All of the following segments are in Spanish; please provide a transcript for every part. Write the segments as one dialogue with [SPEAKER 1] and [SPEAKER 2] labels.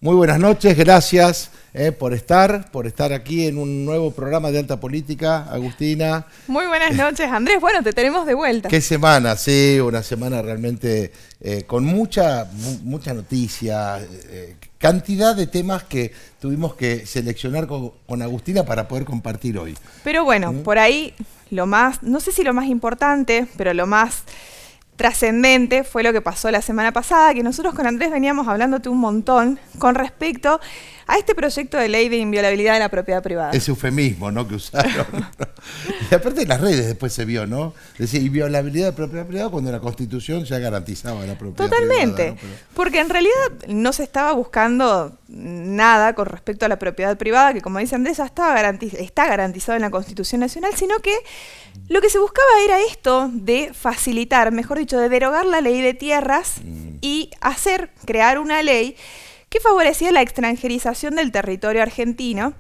[SPEAKER 1] Muy buenas noches, gracias por estar aquí en un nuevo programa de Alta Política, Agustina.
[SPEAKER 2] Muy buenas noches, Andrés. Bueno, te tenemos de vuelta.
[SPEAKER 1] Qué semana, sí, una semana realmente con mucha noticia, cantidad de temas que tuvimos que seleccionar con Agustina para poder compartir hoy.
[SPEAKER 2] Pero bueno, por ahí lo más, no sé si lo más importante, pero lo más trascendente fue lo que pasó la semana pasada, que nosotros con Andrés veníamos hablándote un montón con respecto a este proyecto de ley de inviolabilidad de la propiedad privada.
[SPEAKER 1] Ese eufemismo, ¿no?, que usaron. Y aparte en las redes después se vio, ¿no? Decía inviolabilidad de propiedad privada cuando la Constitución ya garantizaba la propiedad
[SPEAKER 2] Totalmente,
[SPEAKER 1] privada, ¿no?
[SPEAKER 2] porque en realidad no se estaba buscando nada con respecto a la propiedad privada, que como dice Andrés, ya está garantizado en la Constitución Nacional, sino que lo que se buscaba era esto de facilitar, mejor dicho, de derogar la ley de tierras y crear una ley que favorecía la extranjerización del territorio argentino.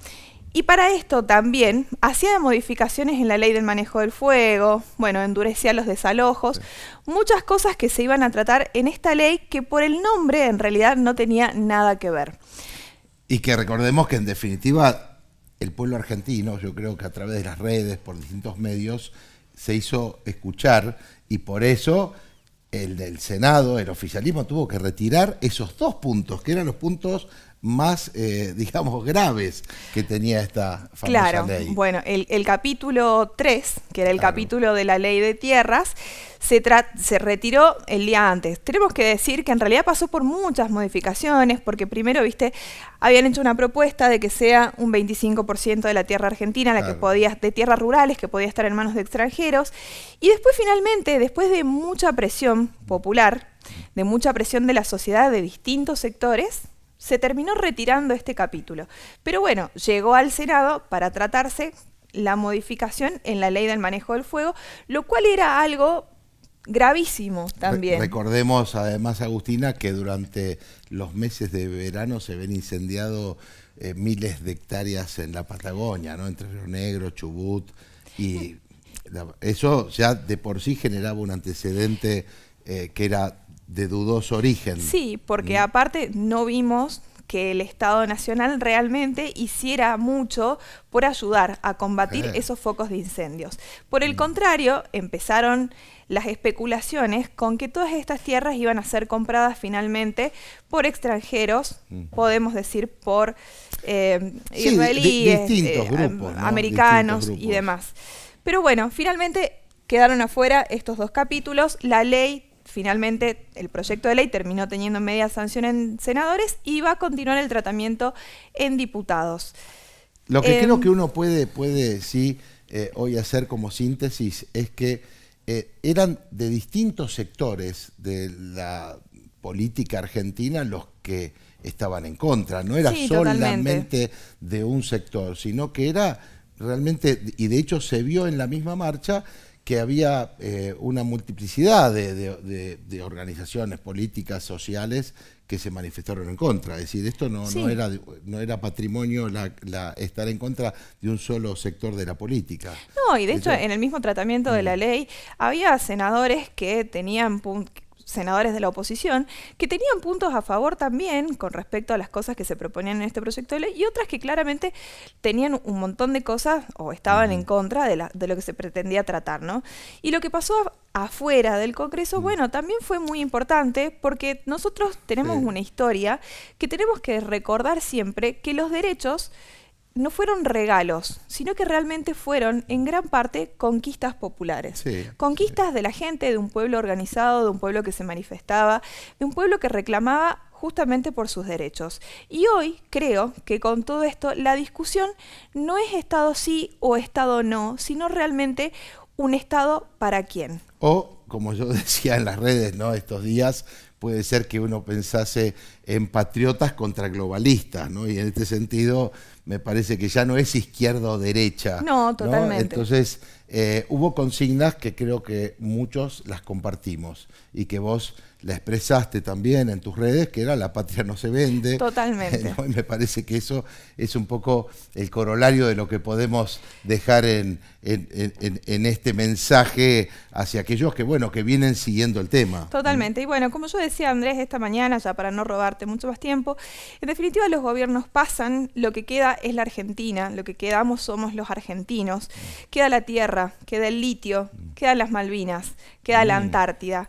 [SPEAKER 2] Y para esto también hacía modificaciones en la ley del manejo del fuego, bueno, endurecía los desalojos, muchas cosas que se iban a tratar en esta ley que por el nombre en realidad no tenía nada que ver.
[SPEAKER 1] Y que recordemos que en definitiva el pueblo argentino, yo creo que a través de las redes, por distintos medios, se hizo escuchar y por eso el del Senado, el oficialismo tuvo que retirar esos dos puntos, que eran los puntos más, digamos, graves que tenía esta famosa ley.
[SPEAKER 2] Bueno, el capítulo 3, que era el capítulo de la ley de tierras, se retiró el día antes. Tenemos que decir que en realidad pasó por muchas modificaciones, porque primero, habían hecho una propuesta de que sea un 25% de la tierra argentina, de tierras rurales, que podía estar en manos de extranjeros, y después finalmente, después de mucha presión popular, de mucha presión de la sociedad de distintos sectores, se terminó retirando este capítulo. Pero bueno, llegó al Senado para tratarse la modificación en la ley del manejo del fuego, lo cual era algo gravísimo también.
[SPEAKER 1] Recordemos además, Agustina, que durante los meses de verano se ven incendiados miles de hectáreas en la Patagonia, ¿no?, entre Río Negro, Chubut, y eso ya de por sí generaba un antecedente que era de dudoso origen.
[SPEAKER 2] Sí, porque aparte no vimos que el Estado Nacional realmente hiciera mucho por ayudar a combatir esos focos de incendios. Por el contrario, empezaron las especulaciones con que todas estas tierras iban a ser compradas finalmente por extranjeros, podemos decir por israelíes,
[SPEAKER 1] distintos grupos, ¿no?,
[SPEAKER 2] americanos
[SPEAKER 1] distintos grupos
[SPEAKER 2] y demás. Pero bueno, finalmente quedaron afuera estos dos capítulos. La ley, finalmente, el proyecto de ley terminó teniendo media sanción en senadores y va a continuar el tratamiento en diputados.
[SPEAKER 1] Lo que creo que uno puede sí, hoy hacer como síntesis es que eran de distintos sectores de la política argentina los que estaban en contra. No era solamente de un sector, sino que era realmente, y de hecho se vio en la misma marcha, que había una multiplicidad de organizaciones políticas, sociales, que se manifestaron en contra. Es decir, esto no era patrimonio estar en contra de un solo sector de la política.
[SPEAKER 2] No, y de hecho en el mismo tratamiento de la ley había senadores que tenían senadores de la oposición, que tenían puntos a favor también con respecto a las cosas que se proponían en este proyecto de ley, y otras que claramente tenían un montón de cosas o estaban en contra de lo que se pretendía tratar, ¿no? Y lo que pasó afuera del Congreso, bueno, también fue muy importante, porque nosotros tenemos una historia que tenemos que recordar siempre, que los derechos no fueron regalos, sino que realmente fueron en gran parte conquistas populares. Conquistas de la gente, de un pueblo organizado, de un pueblo que se manifestaba, de un pueblo que reclamaba justamente por sus derechos. Y hoy creo que con todo esto la discusión no es Estado sí o Estado no, sino realmente un Estado para quién.
[SPEAKER 1] O, como yo decía en las redes, ¿no?, estos días, puede ser que uno pensase en patriotas contra globalistas, ¿no? Y en este sentido me parece que ya no es izquierda o derecha.
[SPEAKER 2] No, totalmente.
[SPEAKER 1] ¿No? Entonces hubo consignas que creo que muchos las compartimos y que vos la expresaste también en tus redes, que era la patria no se vende.
[SPEAKER 2] Totalmente.
[SPEAKER 1] ¿No? Y me parece que eso es un poco el corolario de lo que podemos dejar en este mensaje hacia aquellos que, bueno, que vienen siguiendo el tema.
[SPEAKER 2] Totalmente. Y bueno, como yo decía, Andrés, esta mañana, ya para no robarte mucho más tiempo, en definitiva los gobiernos pasan, lo que queda es la Argentina, lo que quedamos somos los argentinos. Queda la tierra, queda el litio, quedan las Malvinas, queda la Antártida.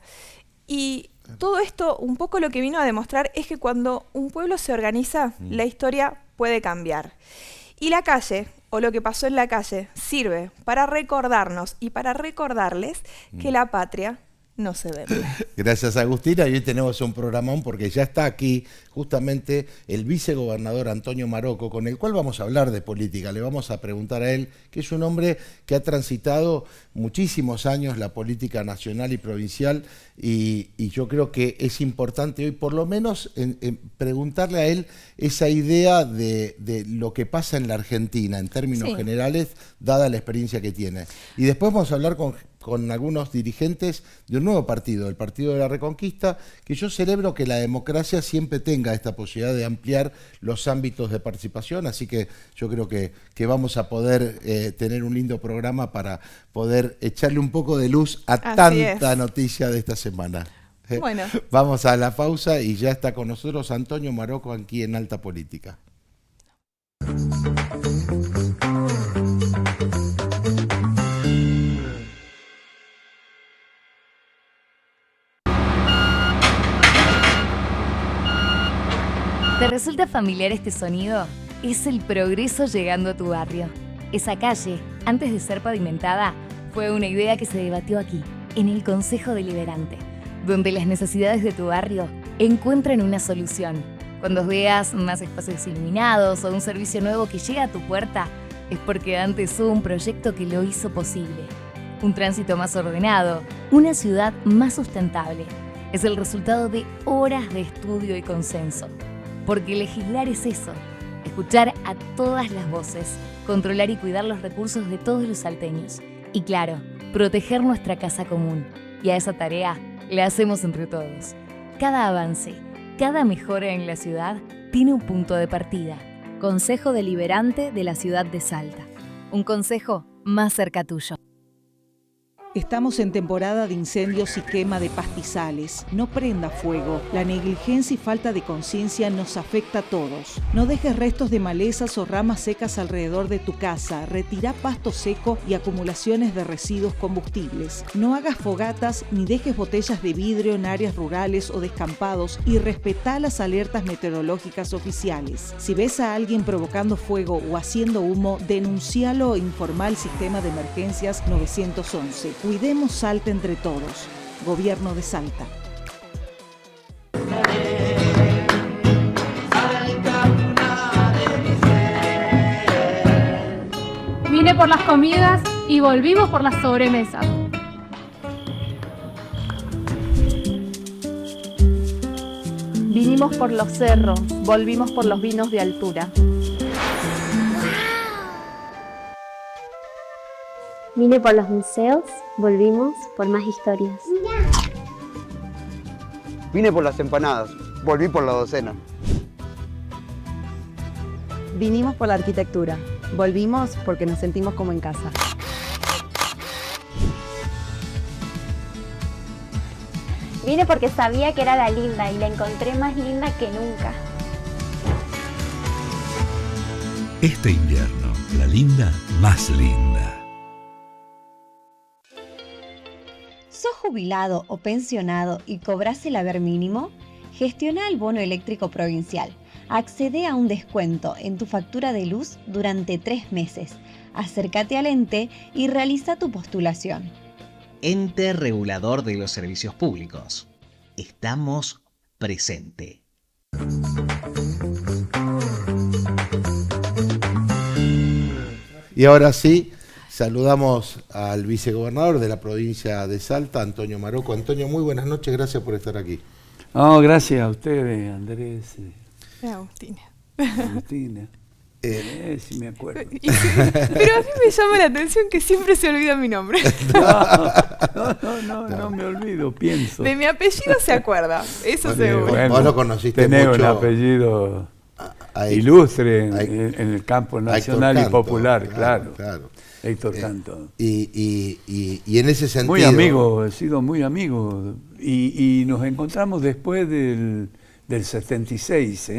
[SPEAKER 2] Y todo esto, un poco lo que vino a demostrar es que cuando un pueblo se organiza, la historia puede cambiar. Y la calle, o lo que pasó en la calle, sirve para recordarnos y para recordarles que la patria no se vende.
[SPEAKER 1] Gracias, Agustina. Y hoy tenemos un programón porque ya está aquí justamente el vicegobernador Antonio Marocco, con el cual vamos a hablar de política. Le vamos a preguntar a él, que es un hombre que ha transitado muchísimos años la política nacional y provincial, y yo creo que es importante hoy por lo menos en preguntarle a él esa idea de lo que pasa en la Argentina en términos generales, dada la experiencia que tiene. Y después vamos a hablar con algunos dirigentes de un nuevo partido, el Partido de la Reconquista, que yo celebro que la democracia siempre tenga esta posibilidad de ampliar los ámbitos de participación, así que yo creo que vamos a poder tener un lindo programa para poder echarle un poco de luz a tanta noticia de esta semana.
[SPEAKER 2] Bueno.
[SPEAKER 1] Vamos a la pausa y ya está con nosotros Antonio Marocco aquí en Alta Política.
[SPEAKER 3] ¿Te resulta familiar este sonido? Es el progreso llegando a tu barrio. Esa calle, antes de ser pavimentada, fue una idea que se debatió aquí, en el Consejo Deliberante, donde las necesidades de tu barrio encuentran una solución. Cuando veas más espacios iluminados o un servicio nuevo que llega a tu puerta, es porque antes hubo un proyecto que lo hizo posible. Un tránsito más ordenado, una ciudad más sustentable. Es el resultado de horas de estudio y consenso. Porque legislar es eso, escuchar a todas las voces, controlar y cuidar los recursos de todos los salteños. Y claro, proteger nuestra casa común. Y a esa tarea la hacemos entre todos. Cada avance, cada mejora en la ciudad tiene un punto de partida.
[SPEAKER 4] Consejo Deliberante de la ciudad de Salta.
[SPEAKER 3] Un consejo más cerca tuyo.
[SPEAKER 5] Estamos en temporada de incendios y quema de pastizales. No prenda fuego. La negligencia y falta de conciencia nos afecta a todos. No dejes restos de malezas o ramas secas alrededor de tu casa. Retira pasto seco y acumulaciones de residuos combustibles. No hagas fogatas ni dejes botellas de vidrio en áreas rurales o descampados y respetá las alertas meteorológicas oficiales. Si ves a alguien provocando fuego o haciendo humo, denuncialo e informa al sistema de emergencias 911. Cuidemos Salta entre todos. Gobierno de Salta.
[SPEAKER 6] Vine por las comidas y volvimos por las sobremesas.
[SPEAKER 7] Vinimos por los cerros, volvimos por los vinos de altura.
[SPEAKER 8] Vine por los museos, volvimos por más historias.
[SPEAKER 9] Vine por las empanadas, volví por la docena.
[SPEAKER 10] Vinimos por la arquitectura, volvimos porque nos sentimos como en casa.
[SPEAKER 8] Vine porque sabía que era la linda y la encontré más linda que nunca.
[SPEAKER 11] Este invierno, la linda más linda.
[SPEAKER 12] ¿Sos jubilado o pensionado y cobrás el haber mínimo? Gestiona el bono eléctrico provincial. Accede a un descuento en tu factura de luz durante 3 meses. Acércate al ente y realiza tu postulación.
[SPEAKER 13] Ente Regulador de los Servicios Públicos. Estamos presente.
[SPEAKER 1] Y ahora sí, saludamos al vicegobernador de la provincia de Salta, Antonio Marocco. Antonio, muy buenas noches, gracias por estar aquí.
[SPEAKER 14] Oh, gracias a ustedes, Andrés.
[SPEAKER 2] Agustina.
[SPEAKER 14] Agustina. Sí me acuerdo.
[SPEAKER 2] Pero a mí me llama la atención que siempre se olvida mi nombre.
[SPEAKER 14] No me olvido, pienso.
[SPEAKER 2] De mi apellido se acuerda, eso seguro.
[SPEAKER 1] Bueno, vos lo conociste
[SPEAKER 14] tenés
[SPEAKER 1] mucho.
[SPEAKER 14] un apellido ilustre en el campo nacional y popular, claro. Héctor Canto.
[SPEAKER 1] Y en ese sentido...
[SPEAKER 14] Muy amigo, he sido muy amigo. Y nos encontramos después del 76,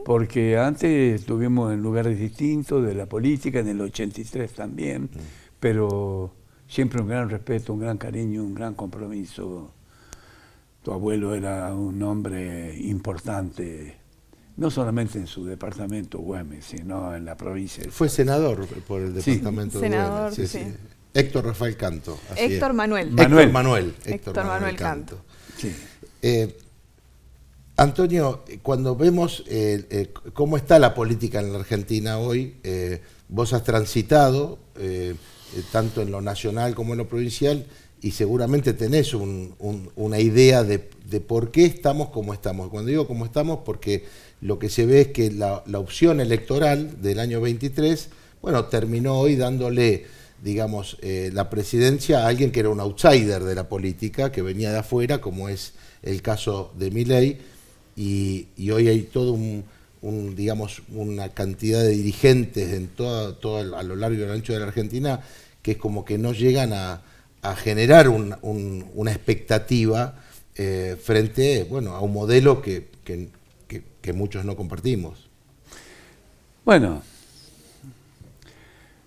[SPEAKER 14] porque antes estuvimos en lugares distintos de la política, en el 83 también, pero siempre un gran respeto, un gran cariño, un gran compromiso. Tu abuelo era un hombre importante, no solamente en su departamento Güemes, sino en la provincia.
[SPEAKER 1] Fue senador por el departamento de
[SPEAKER 2] senador,
[SPEAKER 1] Güemes. Sí. Héctor Rafael Canto.
[SPEAKER 2] Héctor Manuel.
[SPEAKER 1] Héctor Manuel Canto.
[SPEAKER 14] Sí.
[SPEAKER 1] Antonio, cuando vemos cómo está la política en la Argentina hoy, vos has transitado tanto en lo nacional como en lo provincial y seguramente tenés una idea de por qué estamos como estamos. Cuando digo como estamos, porque lo que se ve es que la opción electoral del año 23, bueno, terminó hoy dándole, digamos, la presidencia a alguien que era un outsider de la política, que venía de afuera, como es el caso de Milei. Y hoy hay todo digamos, una cantidad de dirigentes en a lo largo y a lo ancho de la Argentina que es como que no llegan a generar una expectativa frente, bueno, a un modelo que muchos no compartimos.
[SPEAKER 14] Bueno,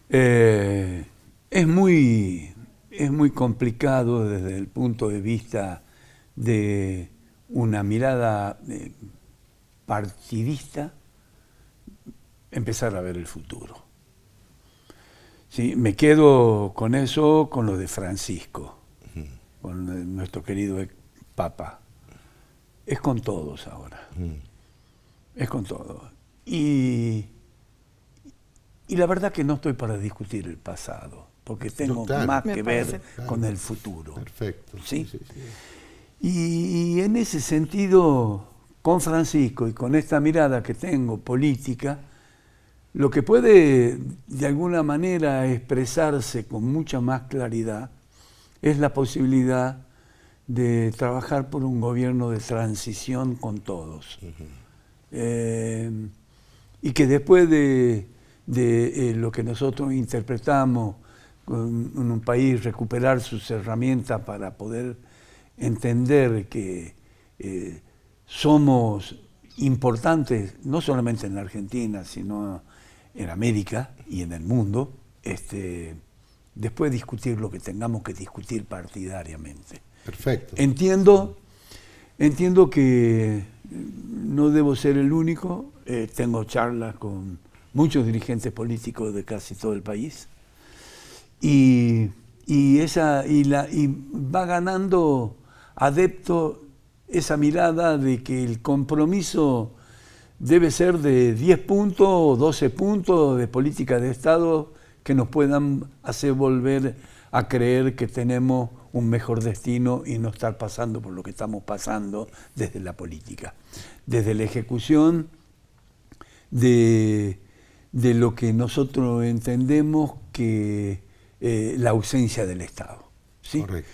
[SPEAKER 14] es muy complicado desde el punto de vista de una mirada partidista, empezar a ver el futuro. Sí, me quedo con eso, con lo de Francisco, con nuestro querido Papa. Es con todos ahora. Es con todos. Y la verdad que no estoy para discutir el pasado, porque tengo más que ver con el futuro.
[SPEAKER 1] Perfecto.
[SPEAKER 14] ¿Sí? Y en ese sentido, con Francisco y con esta mirada que tengo política, lo que puede de alguna manera expresarse con mucha más claridad es la posibilidad de trabajar por un gobierno de transición con todos. Y que después de lo que nosotros interpretamos en un país, recuperar sus herramientas para poder entender que somos importantes, no solamente en la Argentina, sino en América y en el mundo, después discutir lo que tengamos que discutir partidariamente.
[SPEAKER 1] Perfecto.
[SPEAKER 14] Entiendo que no debo ser el único, tengo charlas con muchos dirigentes políticos de casi todo el país, y va ganando adepto esa mirada de que el compromiso debe ser de 10 puntos o 12 puntos de política de Estado que nos puedan hacer volver a creer que tenemos un mejor destino y no estar pasando por lo que estamos pasando desde la política, desde la ejecución de lo que nosotros entendemos que la ausencia del Estado. ¿Sí?
[SPEAKER 1] Correcto.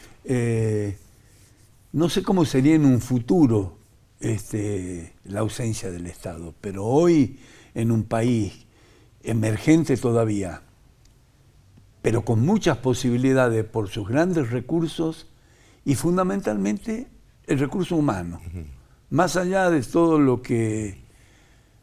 [SPEAKER 14] No sé cómo sería en un futuro la ausencia del Estado, pero hoy en un país emergente todavía, pero con muchas posibilidades por sus grandes recursos y fundamentalmente el recurso humano, más allá de todo lo que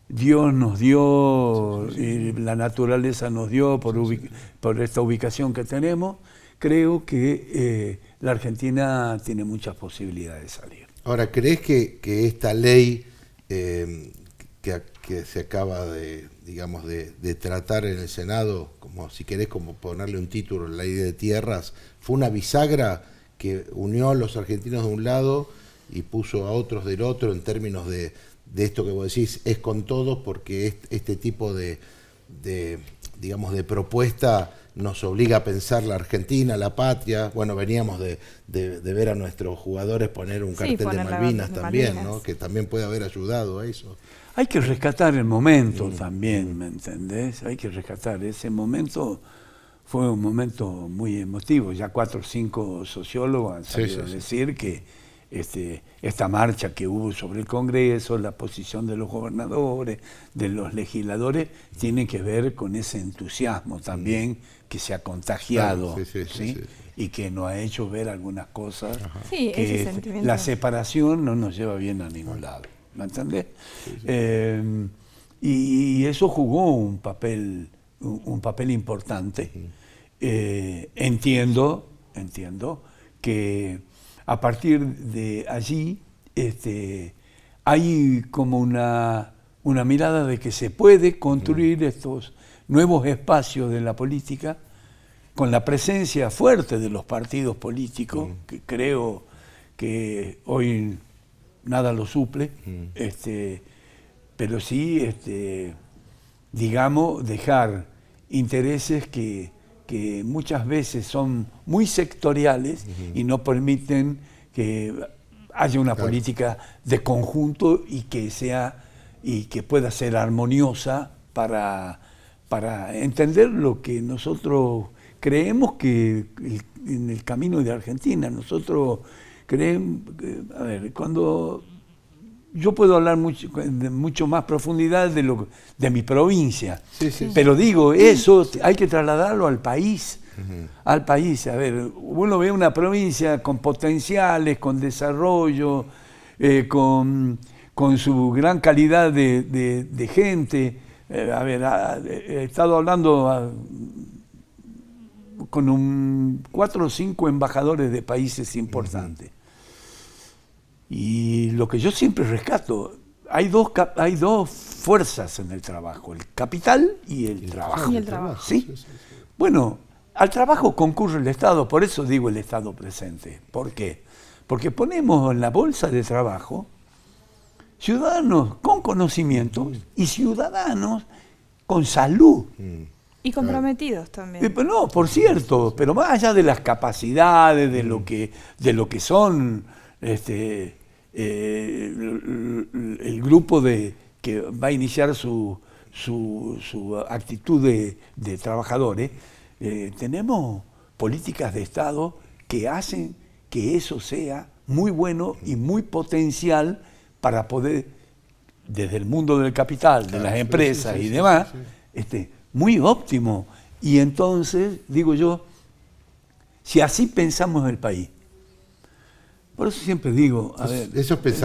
[SPEAKER 14] Dios nos dio y la naturaleza nos dio por esta ubicación que tenemos, creo que la Argentina tiene muchas posibilidades de salir.
[SPEAKER 1] Ahora, ¿crees que esta ley que se acaba de, digamos, de tratar en el Senado, como si querés como ponerle un título, la ley de tierras, fue una bisagra que unió a los argentinos de un lado y puso a otros del otro en términos de esto que vos decís, es con todos, porque este tipo de digamos, de propuesta nos obliga a pensar la Argentina, la patria. Bueno, veníamos de ver a nuestros jugadores poner un cartel de Malvinas también, ¿no? Que también puede haber ayudado a eso.
[SPEAKER 14] Hay que rescatar el momento también, ¿me entendés? Hay que rescatar ese momento. Fue un momento muy emotivo. Ya 4 o 5 sociólogos han salido a decir que esta marcha que hubo sobre el Congreso, la posición de los gobernadores, de los legisladores, tiene que ver con ese entusiasmo también que se ha contagiado, ¿sí? Y que nos ha hecho ver algunas cosas que la separación no nos lleva bien a ningún lado, ¿me entendés? Y eso jugó un papel importante. Entiendo que a partir de allí hay como una mirada de que se puede construir estos nuevos espacios de la política con la presencia fuerte de los partidos políticos, que creo que hoy nada lo suple, pero sí, digamos, dejar intereses que muchas veces son muy sectoriales y no permiten que haya una política de conjunto y que pueda ser armoniosa para entender lo que nosotros creemos que en el camino de Argentina. Nosotros creemos, a ver, cuando yo puedo hablar de mucho más profundidad de mi provincia, pero digo, eso hay que trasladarlo al país. Al país, a ver, uno ve una provincia con potenciales, con desarrollo, con su gran calidad de gente. A ver, he estado hablando con 4 o 5 embajadores de países importantes. Y lo que yo siempre rescato, hay dos fuerzas en el trabajo, el capital y el trabajo.
[SPEAKER 2] Y el trabajo.
[SPEAKER 14] ¿Sí? Bueno, al trabajo concurre el Estado, por eso digo el Estado presente. ¿Por qué? Porque ponemos en la bolsa de trabajo ciudadanos con conocimiento y ciudadanos con salud.
[SPEAKER 2] Y comprometidos también.
[SPEAKER 14] No, por cierto, pero más allá de las capacidades, de lo que son el grupo que va a iniciar su actitud de trabajadores, tenemos políticas de Estado que hacen que eso sea muy bueno y muy potencial para poder, desde el mundo del capital, de las empresas y demás, muy óptimo. Y entonces, digo yo, si así pensamos en el país, por eso siempre digo, a ver,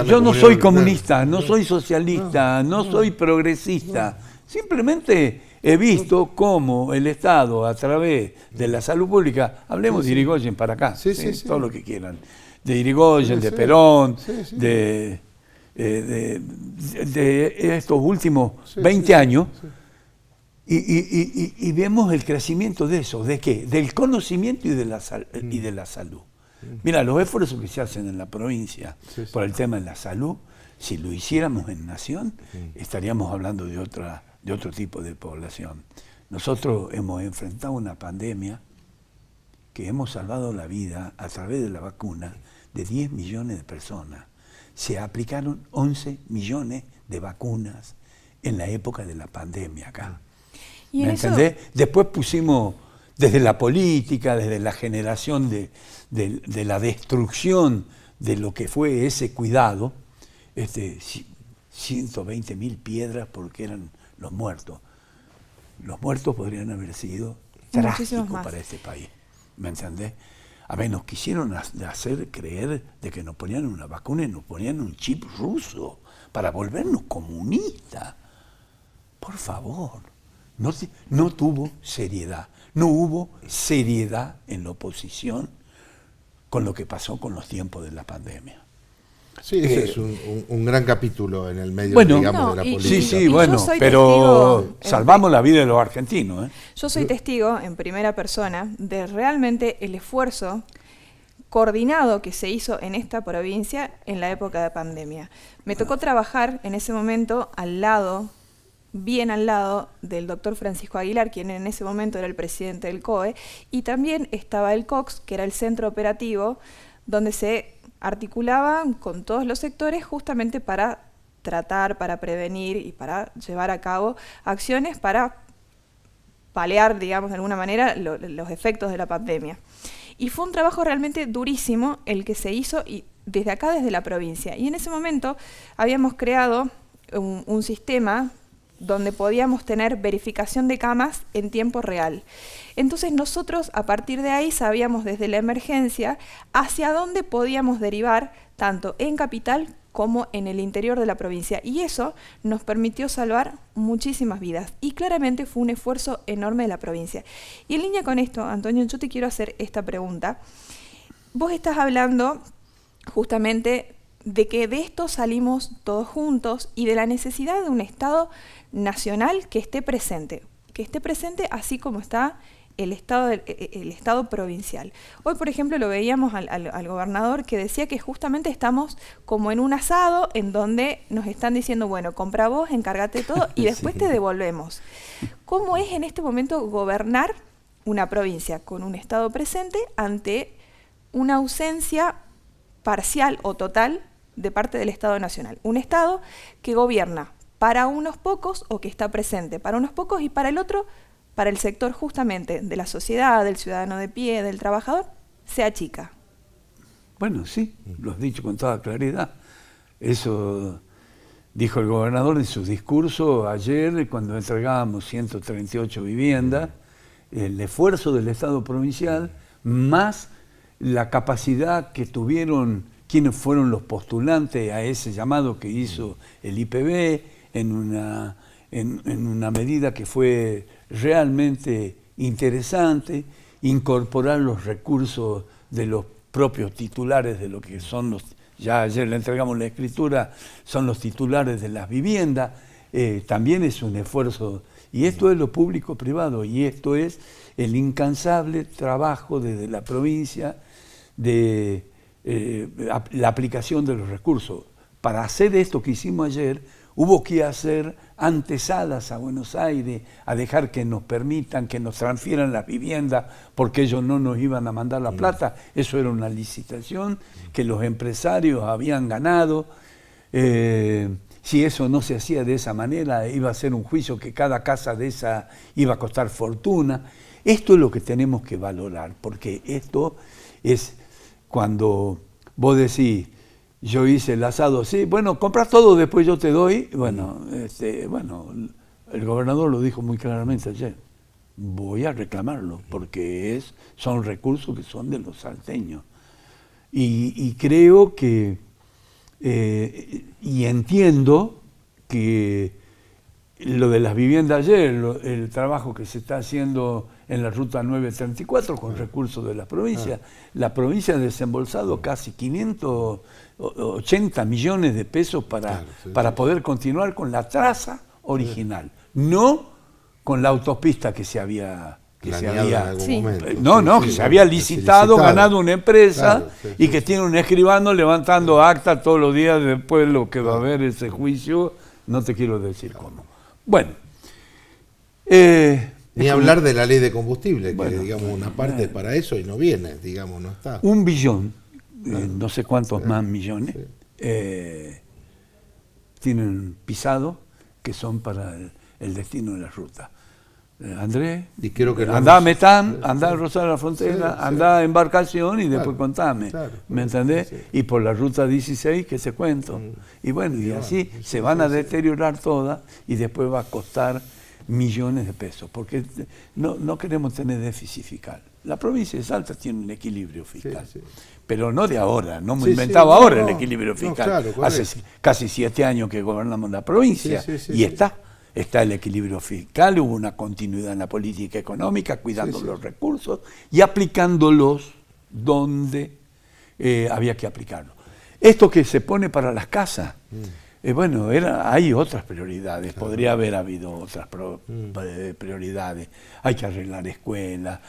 [SPEAKER 14] yo no soy comunista, no soy socialista, no soy progresista, simplemente he visto cómo el Estado, a través de la salud pública, hablemos de Irigoyen para acá, todo lo que quieran, de Irigoyen, de Perón, de estos últimos 20 años, y vemos el crecimiento de eso, ¿de qué? Del conocimiento y de la salud. Mira, los esfuerzos que se hacen en la provincia por el tema de la salud, si lo hiciéramos en nación, estaríamos hablando de otro tipo de población. Nosotros hemos enfrentado una pandemia que hemos salvado la vida a través de la vacuna de 10 millones de personas. Se aplicaron 11 millones de vacunas en la época de la pandemia acá. ¿Me entendés? Después pusimos, desde la política, desde la generación de la destrucción de lo que fue ese cuidado, 120.000 piedras porque eran los muertos. Los muertos podrían haber sido trágicos para este país, ¿me entendés? A ver, nos quisieron hacer creer de que nos ponían una vacuna y nos ponían un chip ruso para volvernos comunistas. Por favor, no tuvo seriedad. No hubo seriedad en la oposición con lo que pasó con los tiempos de la pandemia.
[SPEAKER 1] Sí, ese es un gran capítulo en el medio, digamos, de la política.
[SPEAKER 14] Sí, bueno, pero salvamos la vida de los argentinos.
[SPEAKER 2] Yo soy testigo en primera persona de realmente el esfuerzo coordinado que se hizo en esta provincia en la época de pandemia. Me tocó trabajar en ese momento al lado bien al lado del doctor Francisco Aguilar, quien en ese momento era el presidente del COE, y también estaba el COX, que era el centro operativo, donde se articulaban con todos los sectores justamente para tratar, para prevenir y para llevar a cabo acciones para paliar, digamos, de alguna manera, los efectos de la pandemia. Y fue un trabajo realmente durísimo el que se hizo y desde acá, desde la provincia. Y en ese momento habíamos creado un sistema donde podíamos tener verificación de camas en tiempo real. Entonces nosotros a partir de ahí sabíamos desde la emergencia hacia dónde podíamos derivar tanto en capital como en el interior de la provincia. Y eso nos permitió salvar muchísimas vidas. Y claramente fue un esfuerzo enorme de la provincia. Y en línea con esto, Antonio, yo te quiero hacer esta pregunta. Vos estás hablando justamente de que de esto salimos todos juntos y de la necesidad de un Estado nacional que esté presente así como está el Estado provincial. Hoy, por ejemplo, lo veíamos al gobernador que decía que justamente estamos como en un asado en donde nos están diciendo, bueno, compra vos, encárgate todo y después te devolvemos. ¿Cómo es en este momento gobernar una provincia con un Estado presente ante una ausencia parcial o total de parte del Estado nacional? Un Estado que gobierna para unos pocos o que está presente para unos pocos y para el otro, para el sector justamente de la sociedad, del ciudadano de pie, del trabajador, se achica.
[SPEAKER 14] Bueno, sí, lo has dicho con toda claridad. Eso dijo el gobernador en su discurso ayer cuando entregábamos 138 viviendas, el esfuerzo del Estado provincial más la capacidad que tuvieron quienes fueron los postulantes a ese llamado que hizo el IPB en una medida que fue realmente interesante, incorporar los recursos de los propios titulares de lo que son los, ya ayer le entregamos la escritura, son los titulares de las viviendas, también es un esfuerzo, y esto es lo público-privado, y esto es el incansable trabajo desde la provincia de la aplicación de los recursos. Para hacer esto que hicimos ayer, hubo que hacer antesalas a Buenos Aires, a dejar que nos permitan, que nos transfieran las viviendas, porque ellos no nos iban a mandar la plata. Eso era una licitación que los empresarios habían ganado. Si eso no se hacía de esa manera, iba a ser un juicio que cada casa de esa iba a costar fortuna. Esto es lo que tenemos que valorar, porque esto es cuando vos decís, yo hice el asado, sí, bueno, compras todo, después yo te doy. Bueno, el gobernador lo dijo muy claramente ayer. Voy a reclamarlo, porque son recursos que son de los salteños. Y creo que, y entiendo que lo de las viviendas ayer, el trabajo que se está haciendo en la ruta 934 con recursos de la provincia. La provincia ha desembolsado casi 580 millones de pesos para poder continuar con la traza original, no con la autopista que se había que se había licitado, ganado una empresa y que tiene un escribano levantando acta todos los días después de lo que va a haber ese juicio, no te quiero decir cómo. Bueno.
[SPEAKER 1] Ni hablar de la ley de combustible, que digamos una parte para eso y no viene, digamos, no está.
[SPEAKER 14] 1 billón, no sé cuántos más millones, tienen pisado que son para el destino de la ruta. Andrés,
[SPEAKER 1] y creo que
[SPEAKER 14] andá a Metán, andá a Rosario de la Frontera, andá a Embarcación y después contame, ¿me entendés? Sí. Y por la ruta 16 que se cuento. Y bueno, y así se van a deteriorar todas y después va a costar millones de pesos, porque no queremos tener déficit fiscal. La provincia de Salta tiene un equilibrio fiscal, pero no de ahora, no hemos inventado ahora el equilibrio fiscal. Hace casi 7 años que gobernamos la provincia y está el equilibrio fiscal, hubo una continuidad en la política económica, cuidando los recursos y aplicándolos donde había que aplicarlos. Esto que se pone para las casas, hay otras prioridades, podría haber habido otras prioridades. Hay que arreglar escuelas,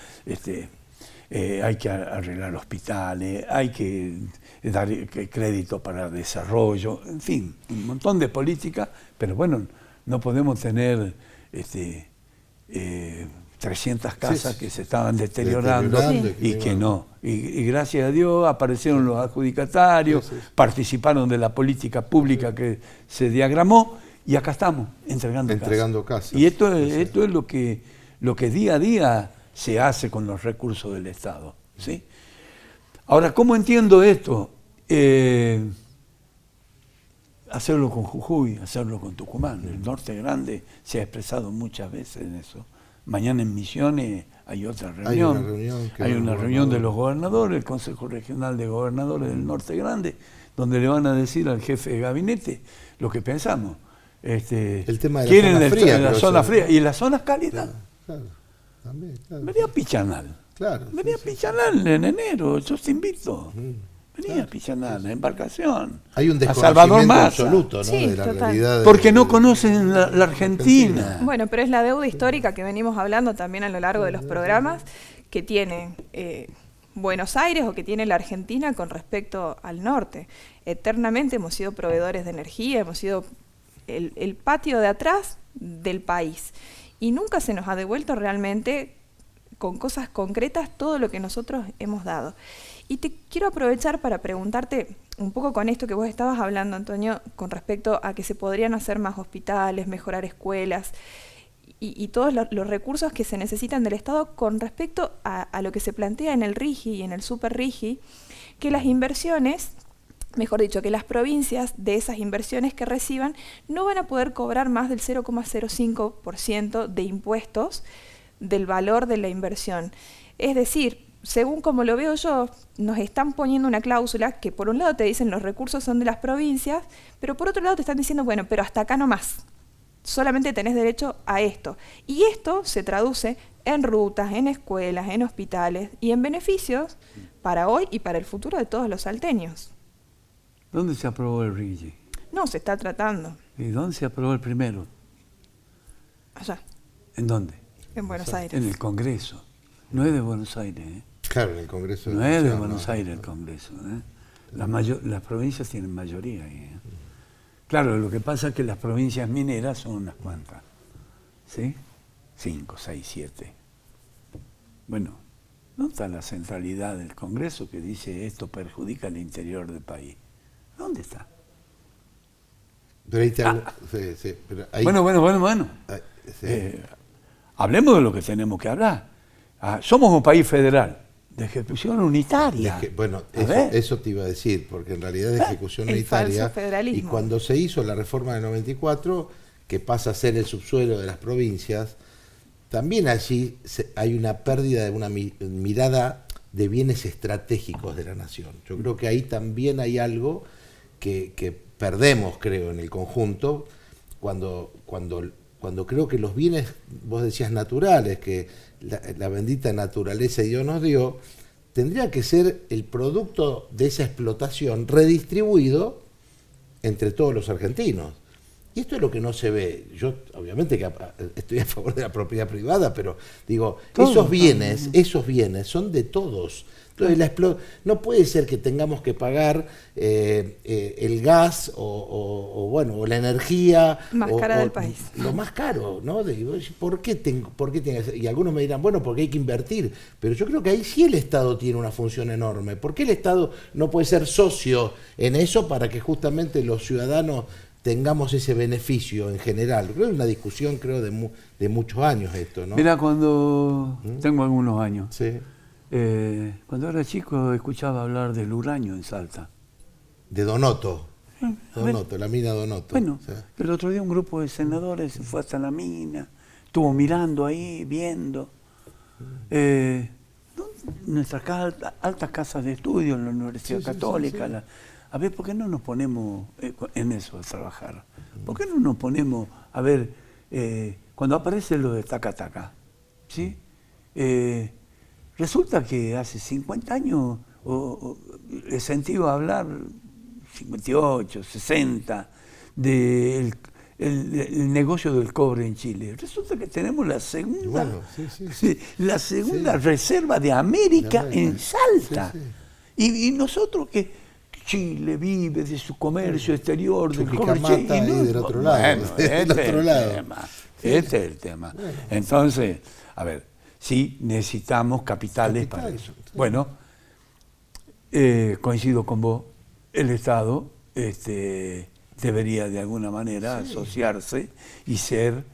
[SPEAKER 14] hay que arreglar hospitales, hay que dar crédito para desarrollo, en fin, un montón de políticas, pero bueno, No podemos tener 300 casas que se estaban deteriorando y que no. Y gracias a Dios aparecieron los adjudicatarios, participaron de la política pública que se diagramó y acá estamos, entregando casas. Y esto es lo que día a día se hace con los recursos del Estado, ¿sí? Ahora, ¿cómo entiendo esto? Hacerlo con Jujuy, hacerlo con Tucumán. El Norte Grande se ha expresado muchas veces en eso. Mañana en Misiones hay otra reunión. Hay una reunión de los gobernadores, el Consejo Regional de Gobernadores del Norte Grande, donde le van a decir al jefe de gabinete lo que pensamos.
[SPEAKER 1] El tema de
[SPEAKER 14] quieren
[SPEAKER 1] la
[SPEAKER 14] zona fría y las zonas cálidas.
[SPEAKER 1] Claro. También,
[SPEAKER 14] venía a Pichanal. Venía a Pichanal en enero, yo te invito. Venía a Pichanal, en embarcación.
[SPEAKER 1] Hay un
[SPEAKER 14] desconocimiento
[SPEAKER 1] absoluto, ¿no?
[SPEAKER 2] Sí,
[SPEAKER 1] de la
[SPEAKER 2] total.
[SPEAKER 1] realidad.
[SPEAKER 14] Porque no conocen la Argentina.
[SPEAKER 2] Bueno, pero es la deuda histórica que venimos hablando también a lo largo de los programas que tiene Buenos Aires o que tiene la Argentina con respecto al norte. Eternamente hemos sido proveedores de energía, hemos sido el patio de atrás del país. Y nunca se nos ha devuelto realmente con cosas concretas todo lo que nosotros hemos dado. Y te quiero aprovechar para preguntarte un poco con esto que vos estabas hablando, Antonio, con respecto a que se podrían hacer más hospitales, mejorar escuelas y todos los recursos que se necesitan del Estado con respecto a lo que se plantea en el RIGI y en el Super RIGI, que las inversiones, mejor dicho, que las provincias de esas inversiones que reciban no van a poder cobrar más del 0,05% de impuestos del valor de la inversión. Es decir, según como lo veo yo, nos están poniendo una cláusula que por un lado te dicen los recursos son de las provincias, pero por otro lado te están diciendo, bueno, pero hasta acá no más. Solamente tenés derecho a esto. Y esto se traduce en rutas, en escuelas, en hospitales y en beneficios para hoy y para el futuro de todos los salteños.
[SPEAKER 14] ¿Dónde se aprobó el RIGI?
[SPEAKER 2] No, se está tratando.
[SPEAKER 14] ¿Y dónde se aprobó el primero?
[SPEAKER 2] Allá.
[SPEAKER 14] ¿En dónde?
[SPEAKER 2] En Buenos Aires.
[SPEAKER 14] En el Congreso. No es de Buenos Aires, ¿eh?
[SPEAKER 1] Claro, en el Congreso.
[SPEAKER 14] No es de Buenos Aires el Congreso, ¿eh? Las provincias tienen mayoría ahí, ¿eh? Claro, lo que pasa es que las provincias mineras son unas cuantas, ¿sí? 5, 6, 7. Bueno, ¿dónde está la centralidad del Congreso que dice esto perjudica al interior del país? ¿Dónde está?
[SPEAKER 1] Pero ahí pero ahí,
[SPEAKER 14] bueno. Hablemos de lo que tenemos que hablar. Somos un país federal, de ejecución unitaria.
[SPEAKER 1] Bueno, eso te iba a decir, porque en realidad es de ejecución unitaria. Y cuando se hizo la reforma del 94, que pasa a ser el subsuelo de las provincias, también allí hay una pérdida de una mirada de bienes estratégicos de la nación. Yo creo que ahí también hay algo que perdemos, creo, en el conjunto, cuando creo que los bienes, vos decías naturales, que la bendita naturaleza Dios nos dio, tendría que ser el producto de esa explotación redistribuido entre todos los argentinos. Y esto es lo que no se ve. Yo, obviamente, que estoy a favor de la propiedad privada, pero digo, esos bienes son de todos. Entonces, no puede ser que tengamos que pagar el gas o la energía
[SPEAKER 2] más cara del país.
[SPEAKER 1] Lo más caro, ¿no? ¿Por qué tiene que ser? Y algunos me dirán, bueno, porque hay que invertir. Pero yo creo que ahí sí el Estado tiene una función enorme. ¿Por qué el Estado no puede ser socio en eso para que justamente los ciudadanos tengamos ese beneficio en general? Creo que es una discusión, de muchos años esto, ¿no?
[SPEAKER 14] Mira, cuando tengo algunos años.
[SPEAKER 1] Sí.
[SPEAKER 14] Cuando era chico escuchaba hablar del uranio en Salta.
[SPEAKER 1] De Donoto. La mina Donoto.
[SPEAKER 14] Bueno, el otro día un grupo de senadores se fue hasta la mina, estuvo mirando ahí, viendo. Nuestras altas casas de estudio en la Universidad Católica. A ver, ¿por qué no nos ponemos en eso a trabajar? ¿Por qué no nos ponemos a ver, cuando aparece lo de Taca-Taca, ¿sí? Resulta que hace 50 años he sentido hablar, 58, 60, del negocio del cobre en Chile. Resulta que tenemos la segunda, reserva de América en Salta. Y nosotros que Chile vive de su comercio exterior, del comercio
[SPEAKER 1] Chuquicamata y del otro lado.
[SPEAKER 14] Bueno,
[SPEAKER 1] Sí.
[SPEAKER 14] este es el tema. Entonces, a ver, sí necesitamos capitales para eso. Bueno, coincido con vos, el Estado debería de alguna manera asociarse y ser,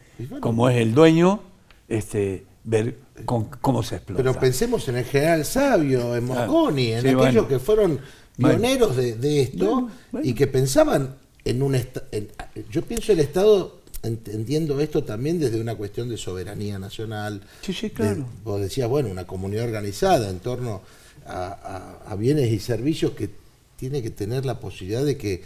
[SPEAKER 14] como es el dueño, ver cómo se explota.
[SPEAKER 1] Pero pensemos en el general Sabio, en Mosconi, en aquellos que fueron pioneros de esto y que pensaban en un yo pienso el Estado, entiendo esto también desde una cuestión de soberanía nacional.
[SPEAKER 14] Sí, claro.
[SPEAKER 1] Vos decías, bueno, una comunidad organizada en torno a bienes y servicios que tiene que tener la posibilidad de que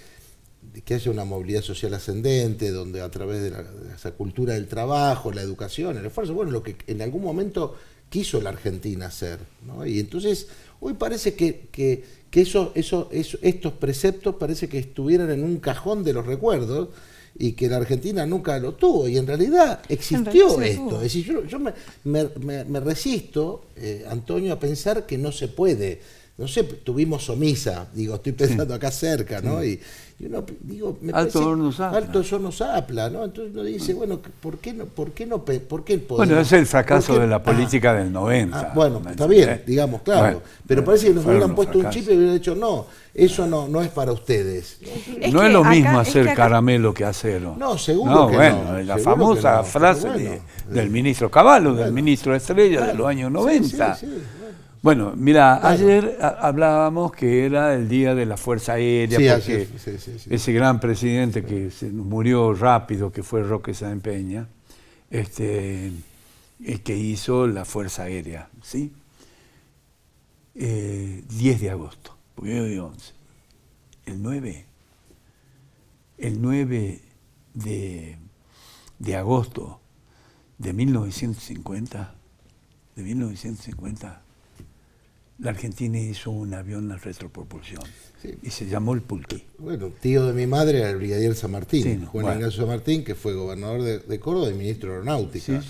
[SPEAKER 1] haya una movilidad social ascendente, donde a través de esa cultura del trabajo, la educación, el esfuerzo, bueno, lo que en algún momento quiso la Argentina hacer, ¿no? Y entonces hoy parece que estos preceptos parece que estuvieran en un cajón de los recuerdos y que la Argentina nunca lo tuvo, y en realidad existió esto. Es decir, yo me resisto, Antonio, a pensar que no se puede. No sé, tuvimos Somisa, digo, estoy pensando acá cerca, ¿no? Y uno, digo, me
[SPEAKER 14] Alto Horno Zapla.
[SPEAKER 1] Alto Horno Zapla, ¿no? Entonces uno dice, bueno, ¿por qué el poder?
[SPEAKER 14] Bueno, es el fracaso de la política del 90.
[SPEAKER 1] Bueno, está bien, digamos, claro. Bueno, pero parece que nos hubieran puesto un chip y hubieran dicho, no, eso no es para ustedes.
[SPEAKER 14] No es lo mismo hacer caramelo que acero.
[SPEAKER 1] No, seguro que
[SPEAKER 14] no. La famosa frase del ministro Cavallo, del ministro Estrella de los años 90.
[SPEAKER 1] Sí.
[SPEAKER 14] Bueno, mira, ayer hablábamos que era el día de la Fuerza Aérea, porque ese gran presidente que se murió rápido, que fue Roque Sáenz Peña, el que hizo la Fuerza Aérea, ¿sí? 10 de agosto, porque hoy 11. El 9 de agosto de 1950, la Argentina hizo un avión a retropropulsión y se llamó el Pulquí.
[SPEAKER 1] Bueno, tío de mi madre era el brigadier San Martín, Juan Ignacio San Martín, que fue gobernador de Córdoba y ministro de Aeronáutica,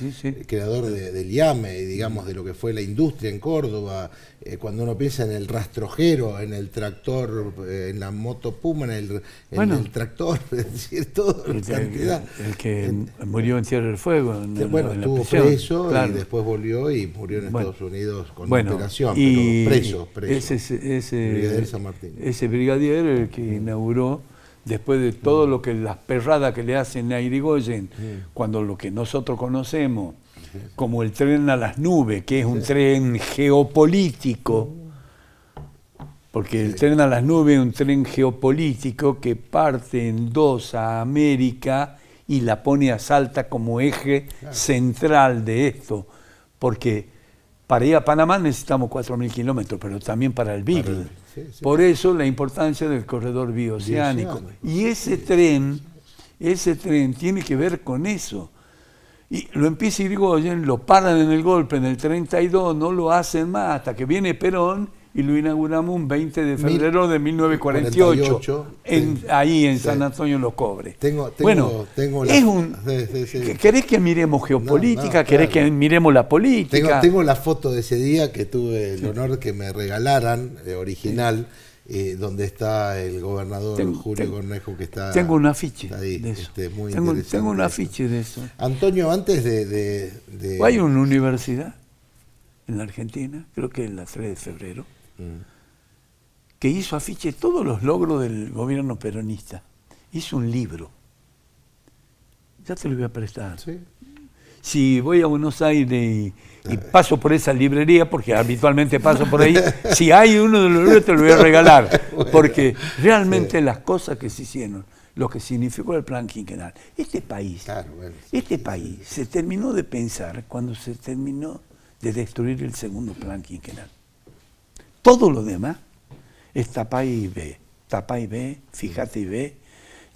[SPEAKER 1] creador del IAME y digamos de lo que fue la industria en Córdoba. Cuando uno piensa en el rastrojero, en el tractor, en la moto Puma, en el tractor, es decir, todo
[SPEAKER 14] el que murió en Tierra del Fuego.
[SPEAKER 1] Estuvo preso y después volvió y murió en Estados Unidos con operación, pero preso.
[SPEAKER 14] Ese
[SPEAKER 1] brigadier San Martín.
[SPEAKER 14] Ese brigadier, el que inauguró, después de todo lo que las perradas que le hacen a Irigoyen, cuando lo que nosotros conocemos como el tren a las nubes, que es un tren geopolítico, porque el tren a las nubes es un tren geopolítico que parte en dos a América y la pone a Salta como eje central de esto, porque para ir a Panamá necesitamos 4.000 kilómetros, pero también para el Beagle. Por eso la importancia del corredor bioceánico. Y ese tren tiene que ver con eso. Y lo empieza Irigoyen, lo paran en el golpe en el 32, no lo hacen más, hasta que viene Perón y lo inauguramos un 20 de febrero de 1948, ahí en San Antonio Los Cobres. ¿Querés que miremos geopolítica? ¿Querés que miremos la política?
[SPEAKER 1] Tengo la foto de ese día que tuve el honor que me regalaran, original, donde está el gobernador Julio Cornejo, que está...
[SPEAKER 14] Tengo un afiche
[SPEAKER 1] ahí,
[SPEAKER 14] de eso.
[SPEAKER 1] Muy
[SPEAKER 14] tengo un afiche de eso.
[SPEAKER 1] Antonio, antes de...
[SPEAKER 14] Hay una universidad en la Argentina, creo que es la 3 de febrero, que hizo afiche todos los logros del gobierno peronista. Hizo un libro. Ya te lo voy a prestar. Si voy a Buenos Aires y paso por esa librería, porque habitualmente paso por ahí, si hay uno de los libros te lo voy a regalar, porque realmente las cosas que se hicieron, lo que significó el plan quinquenal, este país se terminó de pensar cuando se terminó de destruir el segundo plan quinquenal. Todo lo demás es tapá y ve, fíjate y ve,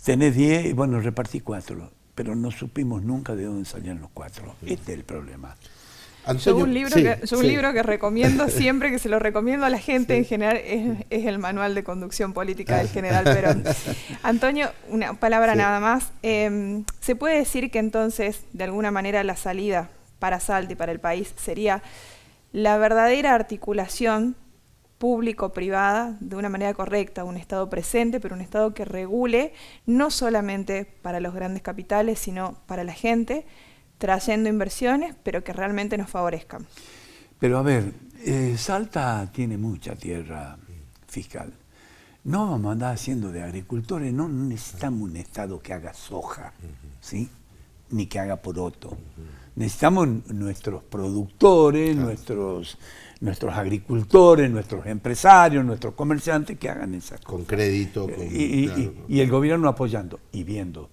[SPEAKER 14] tenés 10 y bueno, repartí 4. Pero no supimos nunca de dónde salían los 4. Este es el problema.
[SPEAKER 2] Yo un libro que recomiendo siempre, que se lo recomiendo a la gente en general, es el Manual de Conducción Política del General Perón. Antonio, una palabra nada más. ¿Se puede decir que entonces, de alguna manera, la salida para Salta y para el país sería la verdadera articulación público-privada de una manera correcta, un Estado presente, pero un Estado que regule no solamente para los grandes capitales, sino para la gente, trayendo inversiones, pero que realmente nos favorezcan.
[SPEAKER 14] Pero a ver, Salta tiene mucha tierra fiscal. No vamos a andar haciendo de agricultores, no necesitamos un Estado que haga soja, ¿sí? Ni que haga poroto. Necesitamos nuestros productores, nuestros agricultores, nuestros empresarios, nuestros comerciantes que hagan esas cosas.
[SPEAKER 1] Con crédito.
[SPEAKER 14] Y el gobierno apoyando y viendo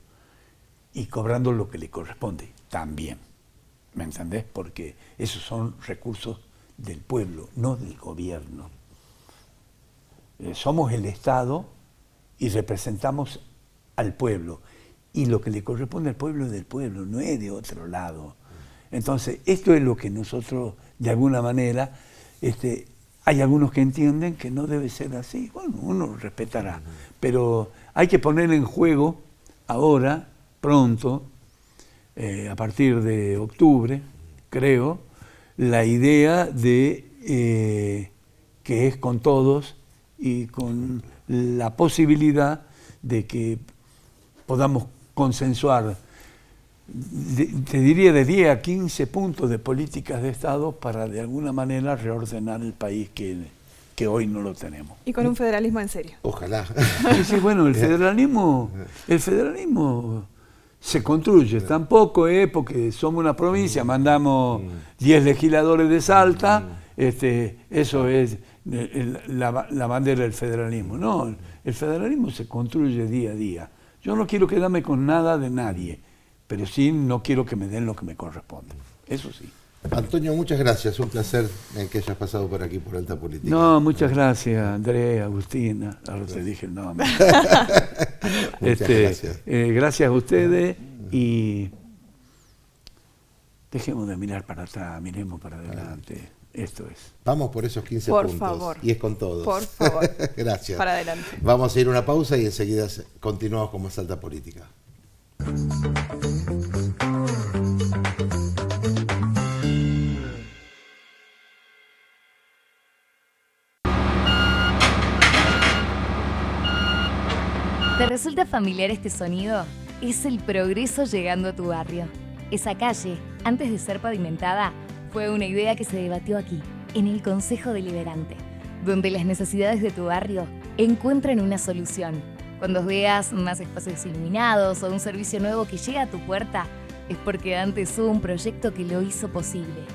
[SPEAKER 14] y cobrando lo que le corresponde también. ¿Me entendés? Porque esos son recursos del pueblo, no del gobierno. Somos el Estado y representamos al pueblo. Y lo que le corresponde al pueblo es del pueblo, no es de otro lado. Entonces, esto es lo que nosotros, de alguna manera, hay algunos que entienden que no debe ser así. Bueno, uno respetará. Pero hay que poner en juego ahora, pronto, a partir de octubre, creo, la idea de que es con todos y con la posibilidad de que podamos consensuar, te diría de 10 a 15 puntos de políticas de Estado para de alguna manera reordenar el país que hoy no lo tenemos.
[SPEAKER 2] Y con un federalismo en serio.
[SPEAKER 1] Ojalá.
[SPEAKER 14] Sí, bueno, el federalismo se construye, tampoco es porque somos una provincia, mandamos 10 legisladores de Salta, eso es la bandera del federalismo. No, el federalismo se construye día a día. Yo no quiero quedarme con nada de nadie, pero sí no quiero que me den lo que me corresponde. Eso sí.
[SPEAKER 1] Antonio, muchas gracias. Un placer que hayas pasado por aquí, por Alta Política.
[SPEAKER 14] No, muchas gracias, Andrea, Agustina. Ahora te dije el nombre.
[SPEAKER 1] Muchas gracias.
[SPEAKER 14] Gracias a ustedes y dejemos de mirar para atrás, miremos para adelante. Esto es.
[SPEAKER 1] Vamos por esos 15
[SPEAKER 2] por
[SPEAKER 1] puntos.
[SPEAKER 2] Favor.
[SPEAKER 1] Y es con todos.
[SPEAKER 2] Por favor.
[SPEAKER 1] Gracias.
[SPEAKER 2] Para adelante.
[SPEAKER 1] Vamos a ir a una pausa y enseguida continuamos con más Alta Política.
[SPEAKER 3] ¿Te resulta familiar este sonido? Es el progreso llegando a tu barrio. Esa calle, antes de ser pavimentada, fue una idea que se debatió aquí, en el Consejo Deliberante, donde las necesidades de tu barrio encuentran una solución. Cuando veas más espacios iluminados o un servicio nuevo que llega a tu puerta, es porque antes hubo un proyecto que lo hizo posible.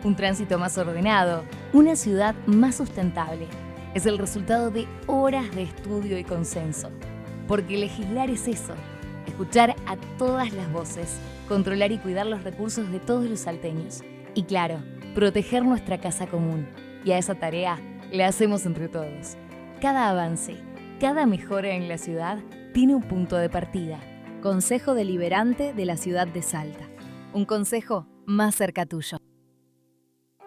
[SPEAKER 3] Un tránsito más ordenado, una ciudad más sustentable. Es el resultado de horas de estudio y consenso. Porque legislar es eso, escuchar a todas las voces, controlar y cuidar los recursos de todos los salteños. Y claro, proteger nuestra casa común. Y a esa tarea la hacemos entre todos. Cada avance, cada mejora en la ciudad tiene un punto de partida.
[SPEAKER 4] Consejo Deliberante de la ciudad de Salta.
[SPEAKER 3] Un consejo más cerca tuyo.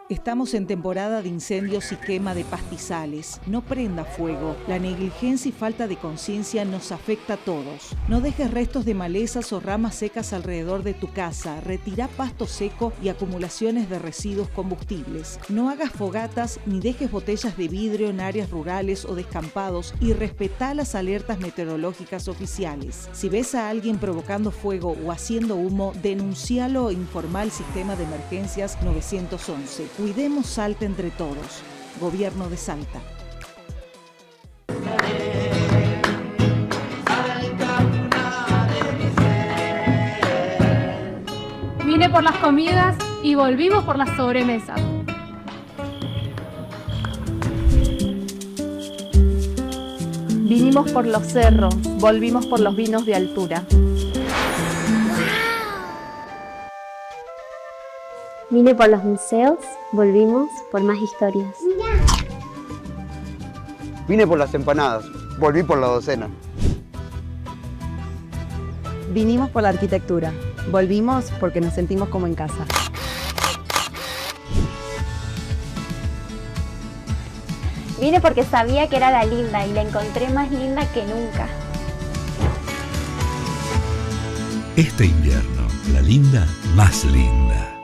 [SPEAKER 5] Estamos en temporada de incendios y quema de pastizales. No prenda fuego. La negligencia y falta de conciencia nos afecta a todos. No dejes restos de malezas o ramas secas alrededor de tu casa. Retira pasto seco y acumulaciones de residuos combustibles. No hagas fogatas ni dejes botellas de vidrio en áreas rurales o descampados y respetá las alertas meteorológicas oficiales. Si ves a alguien provocando fuego o haciendo humo, denuncialo e informa al sistema de emergencias 911. Cuidemos Salta entre todos. Gobierno de Salta.
[SPEAKER 6] Vine por las comidas y volvimos por las sobremesas.
[SPEAKER 7] Vinimos por los cerros, volvimos por los vinos de altura.
[SPEAKER 8] Vine por los museos, volvimos por más historias.
[SPEAKER 9] Vine por las empanadas, volví por la docena.
[SPEAKER 10] Vinimos por la arquitectura, volvimos porque nos sentimos como en casa.
[SPEAKER 8] Vine porque sabía que era la linda y la encontré más linda que nunca.
[SPEAKER 11] Este invierno, la linda más linda.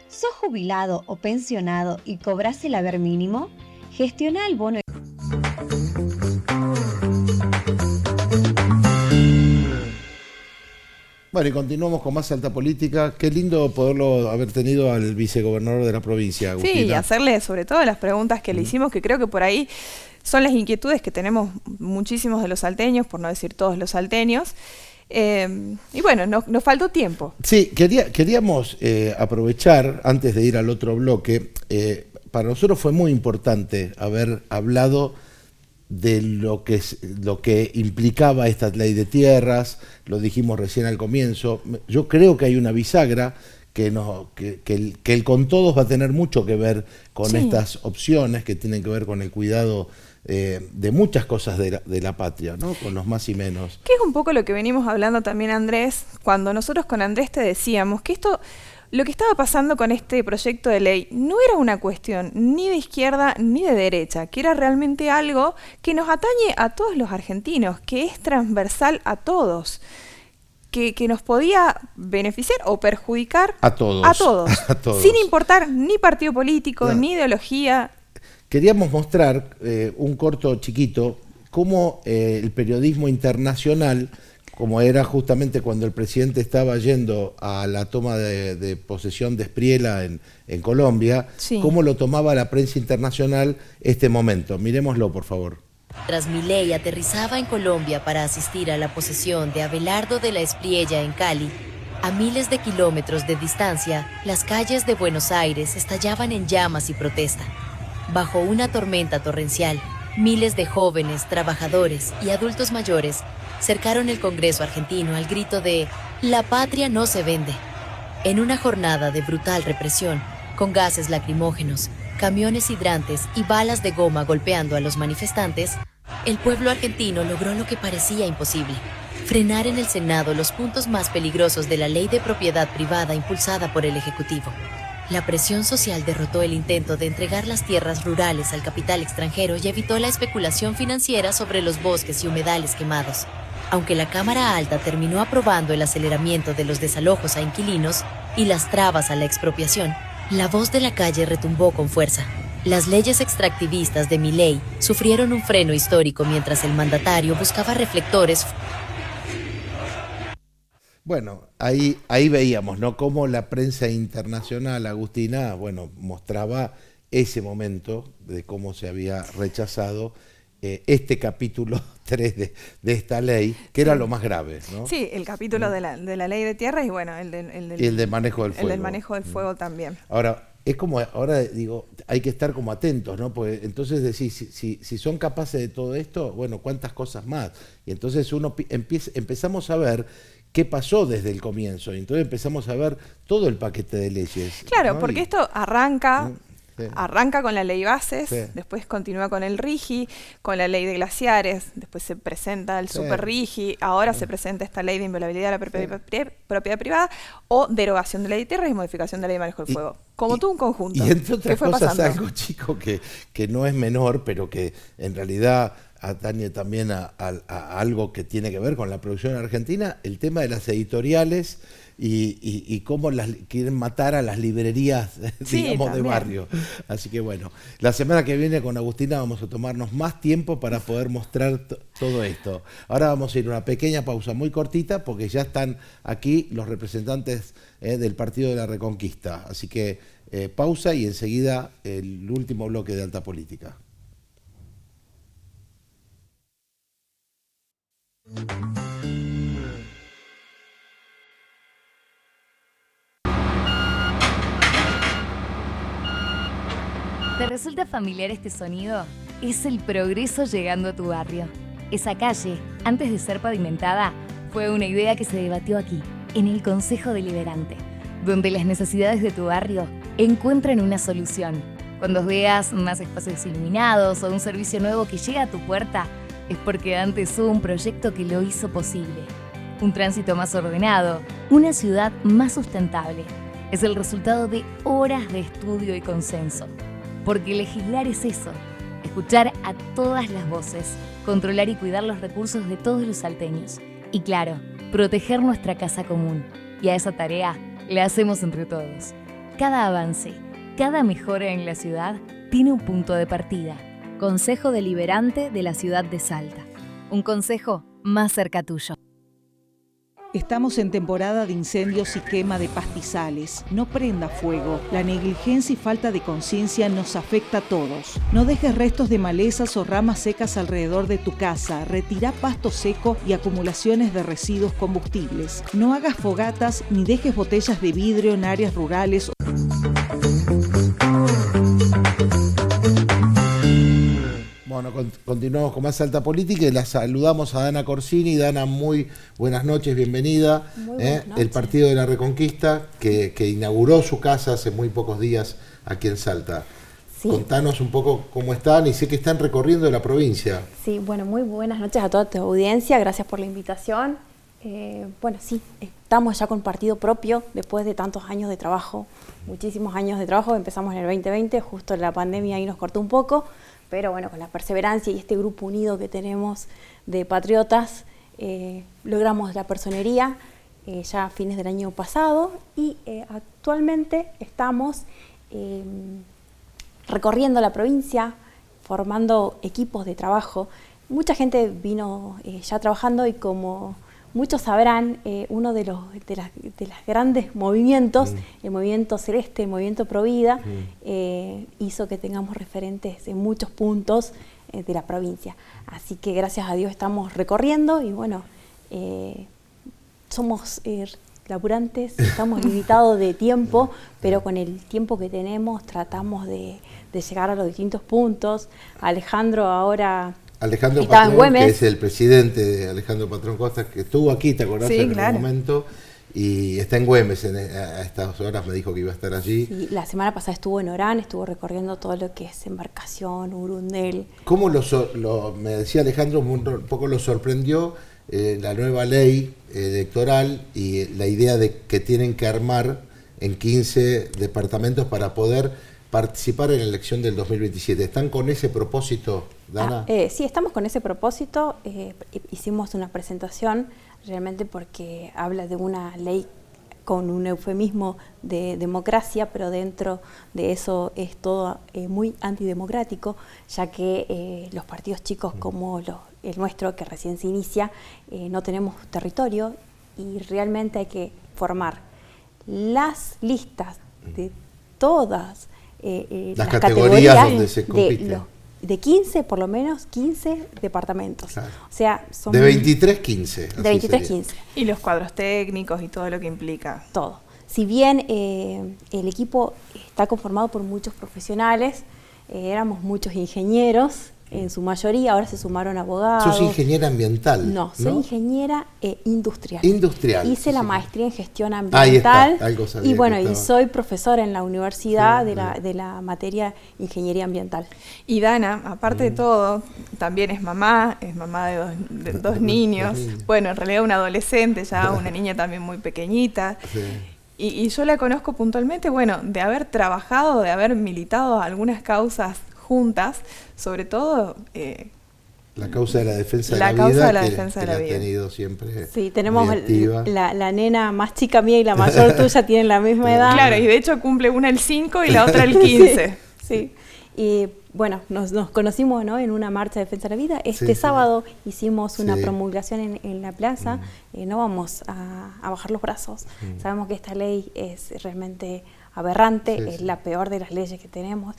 [SPEAKER 12] ¿Sos jubilado o pensionado y cobras el haber mínimo? Gestiona el bono.
[SPEAKER 1] Bueno, y continuamos con más Alta Política. Qué lindo poderlo haber tenido al vicegobernador de la provincia, Agustina.
[SPEAKER 2] Sí, y hacerle sobre todo las preguntas que le hicimos, que creo que por ahí son las inquietudes que tenemos muchísimos de los salteños, por no decir todos los salteños. Y bueno, nos faltó tiempo.
[SPEAKER 1] Sí, queríamos aprovechar, antes de ir al otro bloque, para nosotros fue muy importante haber hablado de lo que implicaba esta ley de tierras, lo dijimos recién al comienzo. Yo creo que hay una bisagra que el con todos va a tener mucho que ver con estas opciones que tienen que ver con el cuidado de muchas cosas de la patria, ¿no? Con los más y menos.
[SPEAKER 2] Que es un poco lo que venimos hablando también, Andrés, cuando nosotros con Andrés te decíamos que lo que estaba pasando con este proyecto de ley no era una cuestión ni de izquierda ni de derecha, que era realmente algo que nos atañe a todos los argentinos, que es transversal a todos, que nos podía beneficiar o perjudicar
[SPEAKER 1] a todos,
[SPEAKER 2] a todos. Sin importar ni partido político, ni ideología.
[SPEAKER 1] Queríamos mostrar un corto chiquito cómo el periodismo internacional, como era justamente cuando el presidente estaba yendo a la toma de posesión de Espriella en Colombia, cómo lo tomaba la prensa internacional este momento. Miremoslo, por favor.
[SPEAKER 15] Tras Milei aterrizaba en Colombia para asistir a la posesión de Abelardo de la Espriella en Cali, a miles de kilómetros de distancia, las calles de Buenos Aires estallaban en llamas y protesta. Bajo una tormenta torrencial, miles de jóvenes, trabajadores y adultos mayores cercaron el Congreso argentino al grito de «La patria no se vende». En una jornada de brutal represión, con gases lacrimógenos, camiones hidrantes y balas de goma golpeando a los manifestantes, el pueblo argentino logró lo que parecía imposible: frenar en el Senado los puntos más peligrosos de la ley de propiedad privada impulsada por el Ejecutivo. La presión social derrotó el intento de entregar las tierras rurales al capital extranjero y evitó la especulación financiera sobre los bosques y humedales quemados. Aunque la Cámara Alta terminó aprobando el aceleramiento de los desalojos a inquilinos y las trabas a la expropiación, la voz de la calle retumbó con fuerza. Las leyes extractivistas de Milei sufrieron un freno histórico mientras el mandatario buscaba reflectores.
[SPEAKER 1] Bueno, ahí veíamos, ¿no?, cómo la prensa internacional, Agustina, bueno, mostraba ese momento de cómo se había rechazado este capítulo 3 de esta ley, que era lo más grave, ¿no?
[SPEAKER 2] Sí, el capítulo de la ley de tierras y bueno, el
[SPEAKER 1] del manejo del fuego.
[SPEAKER 2] El del manejo del fuego también.
[SPEAKER 1] Ahora, es como, ahora digo, hay que estar como atentos, ¿no? Porque entonces decís, si son capaces de todo esto, bueno, ¿cuántas cosas más? Y entonces empezamos a ver qué pasó desde el comienzo, y entonces empezamos a ver todo el paquete de leyes.
[SPEAKER 2] Claro,
[SPEAKER 1] ¿no?
[SPEAKER 2] porque esto arranca con la ley bases, después continúa con el RIGI, con la ley de glaciares, después se presenta el super RIGI, ahora se presenta esta ley de inviolabilidad de la propiedad privada, o derogación de la ley de tierras y modificación de la ley de manejo del fuego. Como todo un conjunto.
[SPEAKER 1] Y entre otras cosas, algo chico que no es menor, pero que en realidad atañe también a algo que tiene que ver con la producción argentina, el tema de las editoriales y cómo quieren matar a las librerías, digamos, de barrio. Así que bueno, la semana que viene con Agustina vamos a tomarnos más tiempo para poder mostrar todo esto. Ahora vamos a ir a una pequeña pausa muy cortita porque ya están aquí los representantes del Partido de la Reconquista. Así que pausa y enseguida el último bloque de Alta Política.
[SPEAKER 3] ¿Te resulta familiar este sonido? Es el progreso llegando a tu barrio. Esa calle, antes de ser pavimentada, fue una idea que se debatió aquí, en el Consejo Deliberante, donde las necesidades de tu barrio encuentran una solución. Cuando veas más espacios iluminados o un servicio nuevo que llega a tu puerta, es porque antes hubo un proyecto que lo hizo posible. Un tránsito más ordenado, una ciudad más sustentable. Es el resultado de horas de estudio y consenso. Porque legislar es eso, escuchar a todas las voces, controlar y cuidar los recursos de todos los salteños. Y claro, proteger nuestra casa común. Y a esa tarea la hacemos entre todos. Cada avance, cada mejora en la ciudad tiene un punto de partida.
[SPEAKER 4] Consejo Deliberante de la ciudad de Salta.
[SPEAKER 3] Un consejo más cerca tuyo.
[SPEAKER 5] Estamos en temporada de incendios y quema de pastizales. No prenda fuego. La negligencia y falta de conciencia nos afecta a todos. No dejes restos de malezas o ramas secas alrededor de tu casa. Retira pasto seco y acumulaciones de residuos combustibles. No hagas fogatas ni dejes botellas de vidrio en áreas rurales.
[SPEAKER 1] Bueno, continuamos con más Salta Política y la saludamos a Dana Corsini. Dana, muy buenas noches, bienvenida.
[SPEAKER 16] Muy buenas noches.
[SPEAKER 1] El Partido de la Reconquista, que inauguró su casa hace muy pocos días aquí en Salta. Sí. Contanos un poco cómo están, y sé que están recorriendo la provincia.
[SPEAKER 16] Sí, bueno, muy buenas noches a toda tu audiencia, gracias por la invitación. Bueno, sí, estamos ya con partido propio después de tantos años de trabajo, muchísimos años de trabajo. Empezamos en el 2020, justo la pandemia ahí nos cortó un poco, pero bueno, con la perseverancia y este grupo unido que tenemos de patriotas, logramos la personería ya a fines del año pasado y actualmente estamos recorriendo la provincia, formando equipos de trabajo. Mucha gente vino ya trabajando y, como muchos sabrán, uno de los grandes movimientos, el movimiento Celeste, el movimiento Provida, hizo que tengamos referentes en muchos puntos de la provincia. Así que gracias a Dios estamos recorriendo y bueno, somos laburantes, estamos limitados de tiempo, pero con el tiempo que tenemos tratamos de llegar a los distintos puntos. Alejandro Patrón,
[SPEAKER 1] que es el presidente de Alejandro Patrón Costa, que estuvo aquí, ¿te acordás?
[SPEAKER 2] Sí,
[SPEAKER 1] en
[SPEAKER 2] claro.
[SPEAKER 1] un momento, y está en Güemes a estas horas, me dijo que iba a estar allí.
[SPEAKER 16] Sí, la semana pasada estuvo en Orán, estuvo recorriendo todo lo que es Embarcación, Urundel.
[SPEAKER 1] ¿Cómo me decía Alejandro, un poco lo sorprendió la nueva ley electoral y la idea de que tienen que armar en 15 departamentos para poder participar en la elección del 2027? ¿Están con ese propósito, Dana?
[SPEAKER 16] Sí, estamos con ese propósito. Hicimos una presentación realmente porque habla de una ley con un eufemismo de democracia, pero dentro de eso es todo muy antidemocrático, ya que los partidos chicos como el nuestro, que recién se inicia, no tenemos territorio y realmente hay que formar las listas de todas las categorías donde se compite. De 15, por lo menos 15 departamentos. Claro. O sea, son
[SPEAKER 1] de 23, 15.
[SPEAKER 16] De 23, 15.
[SPEAKER 2] Y los cuadros técnicos y todo lo que implica.
[SPEAKER 16] Todo. Si bien el equipo está conformado por muchos profesionales, éramos muchos ingenieros, en su mayoría, ahora se sumaron abogados.
[SPEAKER 1] ¿Sos ingeniera ambiental?
[SPEAKER 16] No, soy ingeniera industrial.
[SPEAKER 1] Industrial.
[SPEAKER 16] Hice la maestría en gestión ambiental.
[SPEAKER 1] Ahí está, algo sabía.
[SPEAKER 16] Y bueno, y soy profesora en la universidad de la materia ingeniería ambiental.
[SPEAKER 2] Y Dana, aparte de todo, también es mamá de dos niños. Bueno, en realidad una adolescente, ya una niña también muy pequeñita. Sí. Y yo la conozco puntualmente, bueno, de haber trabajado, de haber militado algunas causas juntas, sobre todo
[SPEAKER 1] la causa de la defensa de la vida, ha tenido siempre.
[SPEAKER 16] Sí, tenemos la nena más chica mía y la mayor tuya tienen la misma edad.
[SPEAKER 2] Claro, y de hecho cumple una el 5 y la otra el 15.
[SPEAKER 16] Sí. Y bueno, nos conocimos, ¿no?, en una marcha de defensa de la vida. Este sábado hicimos una promulgación en la plaza. No vamos a bajar los brazos. Sabemos que esta ley es realmente aberrante, es la peor de las leyes que tenemos.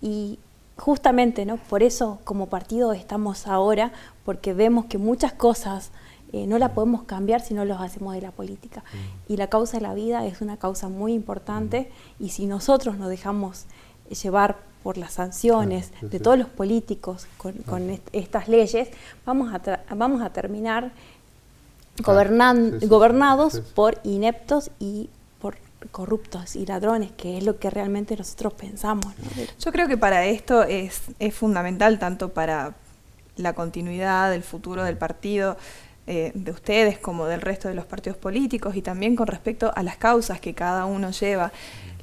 [SPEAKER 16] Y justamente, ¿no?, por eso como partido estamos ahora, porque vemos que muchas cosas no las podemos cambiar si no las hacemos de la política. Y la causa de la vida es una causa muy importante, y si nosotros nos dejamos llevar por las sanciones de todos los políticos con estas leyes, vamos a terminar gobernados por ineptos y por corruptos y ladrones, que es lo que realmente nosotros pensamos, ¿no?
[SPEAKER 2] Yo creo que para esto es fundamental, tanto para la continuidad del futuro del partido, de ustedes como del resto de los partidos políticos, y también con respecto a las causas que cada uno lleva.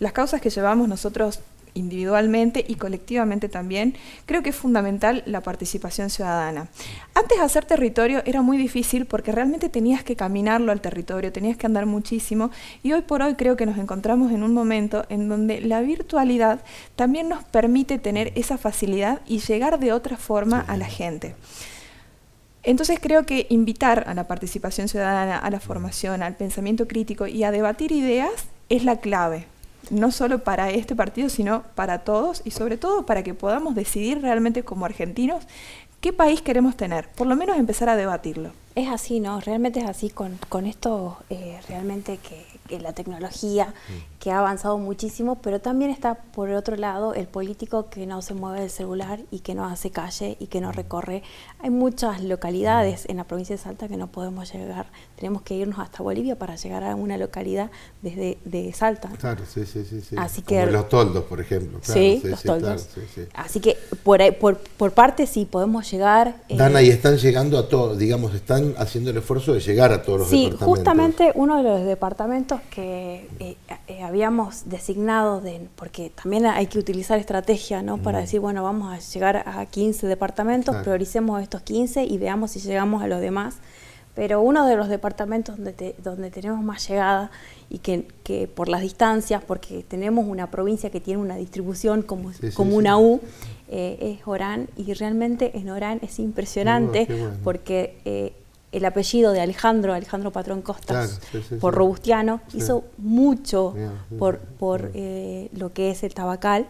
[SPEAKER 2] Las causas que llevamos nosotros individualmente y colectivamente también, creo que es fundamental la participación ciudadana. Antes hacer territorio era muy difícil porque realmente tenías que caminarlo al territorio, tenías que andar muchísimo, y hoy por hoy creo que nos encontramos en un momento en donde la virtualidad también nos permite tener esa facilidad y llegar de otra forma a la gente. Entonces creo que invitar a la participación ciudadana, a la formación, al pensamiento crítico y a debatir ideas es la clave. No solo para este partido, sino para todos y sobre todo para que podamos decidir realmente como argentinos qué país queremos tener, por lo menos empezar a debatirlo.
[SPEAKER 16] Es así, ¿no? Realmente es así con esto, realmente que la tecnología que ha avanzado muchísimo, pero también está por el otro lado el político que no se mueve del celular y que no hace calle y que no recorre. Hay muchas localidades en la provincia de Salta que no podemos llegar, tenemos que irnos hasta Bolivia para llegar a una localidad de Salta.
[SPEAKER 1] Claro, sí.
[SPEAKER 16] Así
[SPEAKER 1] como
[SPEAKER 16] que,
[SPEAKER 1] los toldos, por ejemplo. Claro,
[SPEAKER 16] sí, los toldos.
[SPEAKER 1] Claro, sí.
[SPEAKER 16] Así que por parte sí podemos llegar.
[SPEAKER 1] Dana, y están llegando a todos, digamos, están haciendo el esfuerzo de llegar a todos los departamentos.
[SPEAKER 16] Sí, justamente uno de los departamentos que habíamos designado, porque también hay que utilizar estrategia, ¿no? Para decir, bueno, vamos a llegar a 15 departamentos, claro, prioricemos estos 15 y veamos si llegamos a los demás. Pero uno de los departamentos donde tenemos más llegada y que por las distancias, porque tenemos una provincia que tiene una distribución como una U, es Orán, y realmente en Orán es impresionante, bueno, porque el apellido de Alejandro Patrón Costas, por Robustiano, hizo mucho por lo que es el tabacal,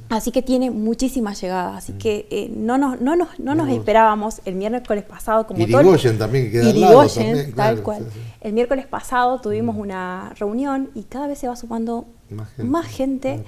[SPEAKER 16] así que tiene muchísima llegada, así que no nos esperábamos el miércoles pasado, como
[SPEAKER 1] Irigoyen también, que queda al lado también,
[SPEAKER 16] tal cual. El miércoles pasado tuvimos una reunión y cada vez se va sumando más gente,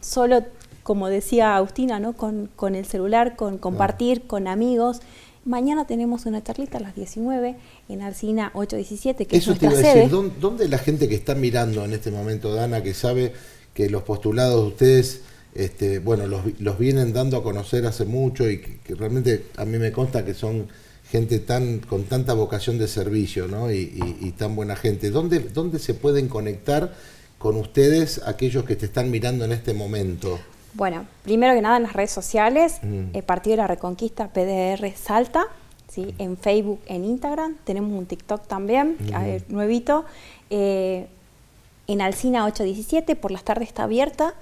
[SPEAKER 16] solo, como decía Agustina, ¿no? con el celular, con compartir, con amigos. Mañana tenemos una charlita a las 19 en Alsina 817, que
[SPEAKER 1] eso
[SPEAKER 16] es nuestra
[SPEAKER 1] te iba a decir,
[SPEAKER 16] sede.
[SPEAKER 1] ¿Dónde la gente que está mirando en este momento, Dana, que sabe que los postulados de ustedes, bueno, los vienen dando a conocer hace mucho y que realmente a mí me consta que son gente con tanta vocación de servicio, ¿no? y tan buena gente? ¿Dónde se pueden conectar con ustedes aquellos que te están mirando en este momento?
[SPEAKER 16] Bueno, primero que nada en las redes sociales, Partido de la Reconquista PDR Salta, ¿sí? En Facebook, en Instagram, tenemos un TikTok también, nuevito, en Alsina 817, por las tardes está abierta,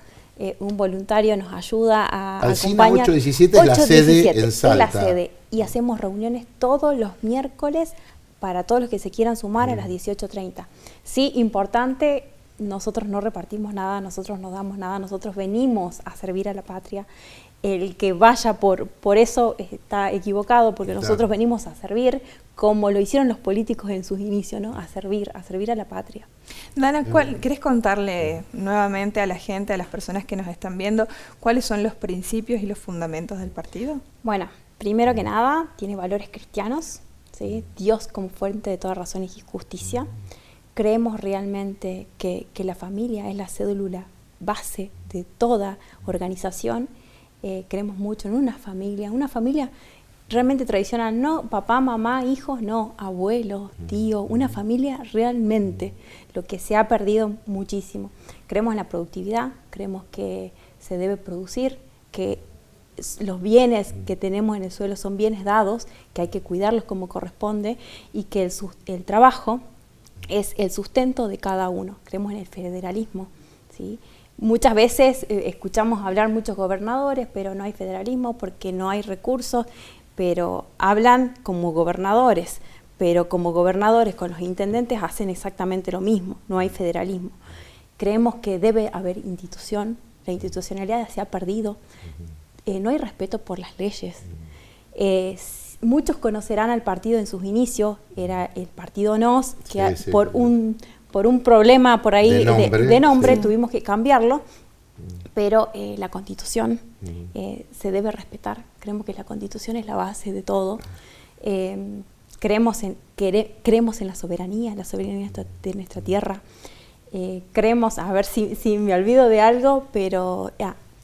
[SPEAKER 16] un voluntario nos ayuda a
[SPEAKER 1] Alsina
[SPEAKER 16] acompañar.
[SPEAKER 1] 817 es la sede en Salta.
[SPEAKER 16] Es la sede, y hacemos reuniones todos los miércoles para todos los que se quieran sumar a las 18:30. Sí, importante. Nosotros no repartimos nada, nosotros no damos nada, nosotros venimos a servir a la patria. El que vaya por eso está equivocado, porque nosotros venimos a servir, como lo hicieron los políticos en sus inicios, ¿no? A servir a la patria.
[SPEAKER 2] Dana, ¿querés contarle nuevamente a la gente, a las personas que nos están viendo, cuáles son los principios y los fundamentos del partido?
[SPEAKER 16] Bueno, primero que nada, tiene valores cristianos, ¿sí? Dios como fuente de toda razón y justicia. Creemos realmente que la familia es la célula base de toda organización. Creemos mucho en una familia realmente tradicional, no papá, mamá, hijos, no, abuelos, tío, una familia realmente, lo que se ha perdido muchísimo. Creemos en la productividad, creemos que se debe producir, que los bienes que tenemos en el suelo son bienes dados, que hay que cuidarlos como corresponde y que el trabajo es el sustento de cada uno. Creemos en el federalismo, ¿sí? Muchas veces escuchamos hablar muchos gobernadores, pero no hay federalismo porque no hay recursos, pero hablan como gobernadores, pero como gobernadores con los intendentes hacen exactamente lo mismo, no hay federalismo. Creemos que debe haber institución, la institucionalidad se ha perdido, no hay respeto por las leyes. Muchos conocerán al partido en sus inicios, era el partido NOS, que por un problema por ahí de nombre tuvimos que cambiarlo, pero la Constitución se debe respetar. Creemos que la Constitución es la base de todo. Creemos en la soberanía de nuestra tierra. Creemos, a ver si me olvido de algo, pero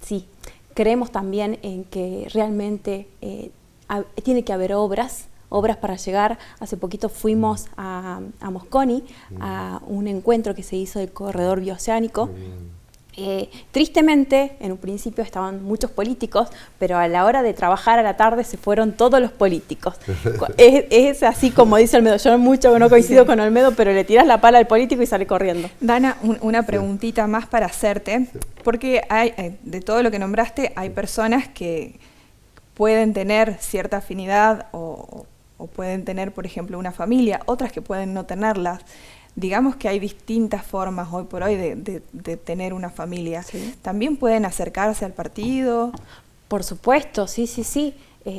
[SPEAKER 16] sí, creemos también en que realmente tiene que haber obras para llegar. Hace poquito fuimos a Mosconi a un encuentro que se hizo del corredor bioceánico. Tristemente, en un principio estaban muchos políticos, pero a la hora de trabajar a la tarde se fueron todos los políticos. Es así como dice Olmedo. Yo mucho no coincido con Olmedo, pero le tiras la pala al político y sale corriendo.
[SPEAKER 2] Dana, una preguntita más para hacerte, porque de todo lo que nombraste, hay personas que pueden tener cierta afinidad o pueden tener, por ejemplo, una familia, otras que pueden no tenerlas. Digamos que hay distintas formas hoy por hoy de tener una familia. ¿Sí? ¿También pueden acercarse al partido?
[SPEAKER 16] Por supuesto, sí.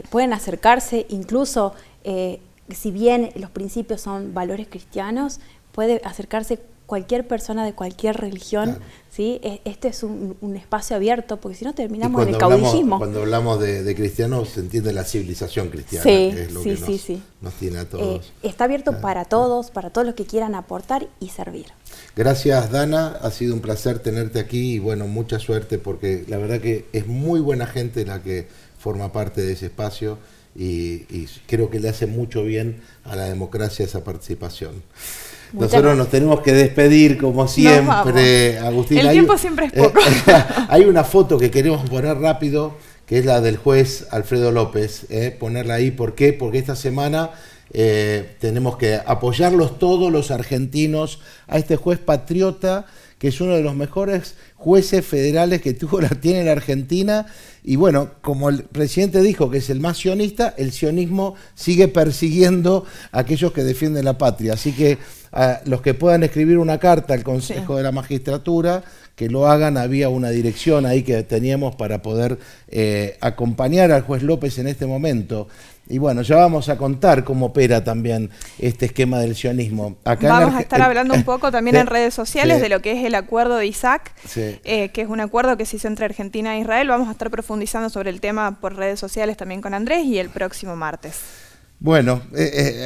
[SPEAKER 16] Pueden acercarse, incluso si bien los principios son valores cristianos, puede acercarse cualquier persona de cualquier religión. Claro. ¿Sí? Este es un espacio abierto, porque si no terminamos en el caudillismo.
[SPEAKER 1] Cuando hablamos de cristianos se entiende la civilización cristiana,
[SPEAKER 16] sí,
[SPEAKER 1] que es lo que nos tiene a todos.
[SPEAKER 16] Está abierto para todos los que quieran aportar y servir.
[SPEAKER 1] Gracias, Dana, ha sido un placer tenerte aquí y bueno, mucha suerte, porque la verdad que es muy buena gente la que forma parte de ese espacio y creo que le hace mucho bien a la democracia esa participación. Nosotros nos tenemos que despedir como siempre, Agustín.
[SPEAKER 2] El tiempo siempre es poco.
[SPEAKER 1] Hay una foto que queremos poner rápido, que es la del juez Alfredo López. Ponerla ahí, ¿por qué? Porque esta semana tenemos que apoyarlos todos los argentinos a este juez patriota, que es uno de los mejores jueces federales que tiene la Argentina. Y bueno, como el presidente dijo que es el más sionista, el sionismo sigue persiguiendo a aquellos que defienden la patria. Así que a los que puedan escribir una carta al Consejo de la Magistratura, que lo hagan. Había una dirección ahí que teníamos para poder acompañar al juez López en este momento. Y bueno, ya vamos a contar cómo opera también este esquema del sionismo. Acá
[SPEAKER 2] vamos a estar hablando un poco también en redes sociales de lo que es el acuerdo de Isaac, que es un acuerdo que se hizo entre Argentina e Israel. Vamos a estar profundizando sobre el tema por redes sociales también con Andrés y el próximo martes.
[SPEAKER 1] Bueno,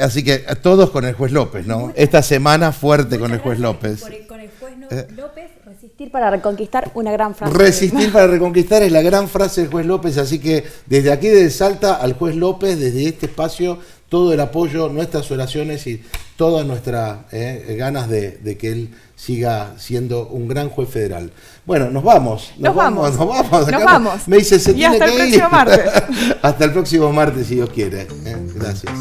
[SPEAKER 1] así que todos con el juez López, ¿no? Esta semana fuerte con el juez López.
[SPEAKER 16] Con el juez López, resistir para reconquistar, una gran frase.
[SPEAKER 1] Resistir para reconquistar es la gran frase del juez López, así que desde aquí, desde Salta, al juez López, desde este espacio, todo el apoyo, nuestras oraciones y todas nuestras ganas de que él siga siendo un gran juez federal. Bueno, nos vamos.
[SPEAKER 2] Nos vamos.
[SPEAKER 1] Me dice, se tiene que ir.
[SPEAKER 2] Hasta el próximo martes.
[SPEAKER 1] Hasta el próximo martes, si Dios quiere. Gracias.